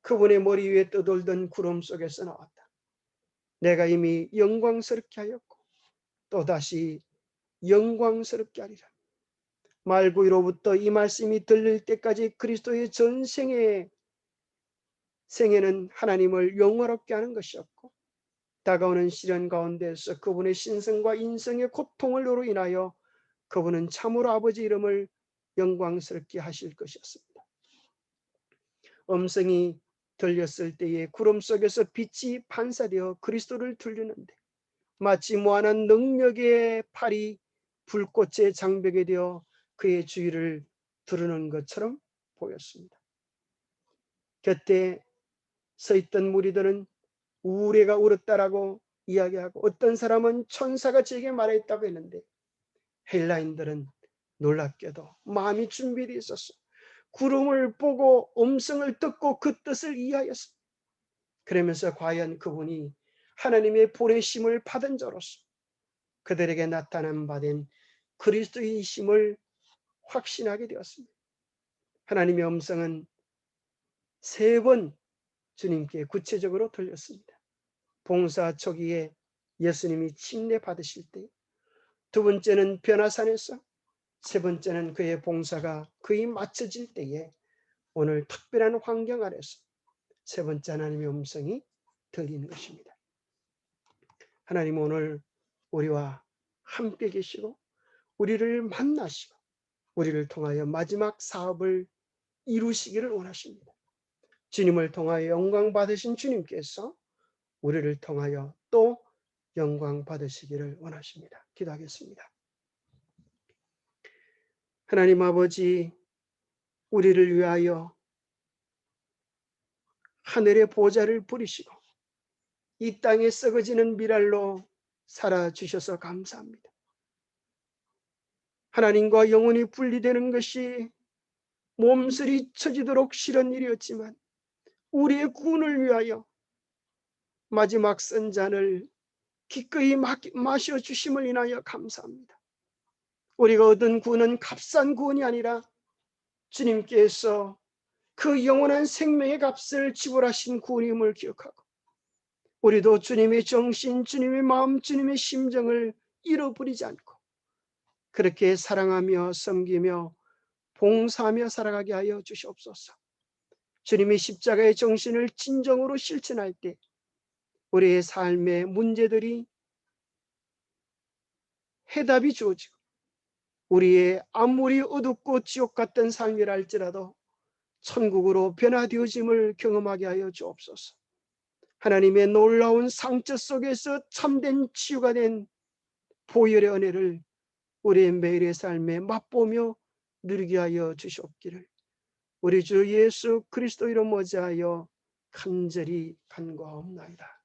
그분의 머리 위에 떠돌던 구름 속에서 나왔다. 내가 이미 영광스럽게 하였고 또다시 영광스럽게 하리라. 말구이로부터 이 말씀이 들릴 때까지 그리스도의 전생의 생애는 하나님을 영화롭게 하는 것이었고, 다가오는 시련 가운데서 그분의 신성과 인성의 고통으로 인하여 그분은 참으로 아버지 이름을 영광스럽게 하실 것이었습니다. 음성이 들렸을 때에 구름 속에서 빛이 반사되어 그리스도를 들리는데, 마치 무한한 능력의 팔이 불꽃의 장벽에 되어 그의 주위를 두르는 것처럼 보였습니다. 곁에 서 있던 무리들은 우레가 울었다라고 이야기하고, 어떤 사람은 천사가 제게 말했다고 했는데, 헬라인들은 놀랍게도 마음이 준비되어 있었어. 구름을 보고 음성을 듣고 그 뜻을 이해하였어. 그러면서 과연 그분이 하나님의 보내심을 받은 자로서 그들에게 나타난 바된 그리스도이심을 확신하게 되었습니다. 하나님의 음성은 3번 주님께 구체적으로 들렸습니다. 봉사 초기에 예수님이 침례 받으실 때, 2번째는 변화산에서, 3번째는 그의 봉사가 거의 마쳐질 때에 오늘 특별한 환경 아래서 3번째 하나님의 음성이 들리는 것입니다. 하나님 오늘 우리와 함께 계시고 우리를 만나시고 우리를 통하여 마지막 사업을 이루시기를 원하십니다. 주님을 통하여 영광 받으신 주님께서 우리를 통하여 또 영광 받으시기를 원하십니다. 기도하겠습니다. 하나님 아버지, 우리를 위하여 하늘의 보좌를 부리시고 이 땅에 썩어지는 미랄로 살아주셔서 감사합니다. 하나님과 영원히 분리되는 것이 몸서리 쳐지도록 싫은 일이었지만 우리의 구원을 위하여 마지막 쓴 잔을 기꺼이 마셔 주심을 인하여 감사합니다. 우리가 얻은 구원은 값싼 구원이 아니라 주님께서 그 영원한 생명의 값을 지불하신 구원임을 기억하고, 우리도 주님의 정신, 주님의 마음, 주님의 심정을 잃어버리지 않고 그렇게 사랑하며 섬기며 봉사하며 살아가게 하여 주시옵소서. 주님의 십자가의 정신을 진정으로 실천할 때 우리의 삶의 문제들이 해답이 주어지고, 우리의 아무리 어둡고 지옥 같던 삶이라 할지라도 천국으로 변화되어짐을 경험하게 하여 주옵소서. 하나님의 놀라운 상처 속에서 참된 치유가 된 보혈의 은혜를 우리의 매일의 삶에 맛보며 누리게 하여 주시옵기를 우리 주 예수 그리스도 이름 어지하여 간절히 간구하옵나이다.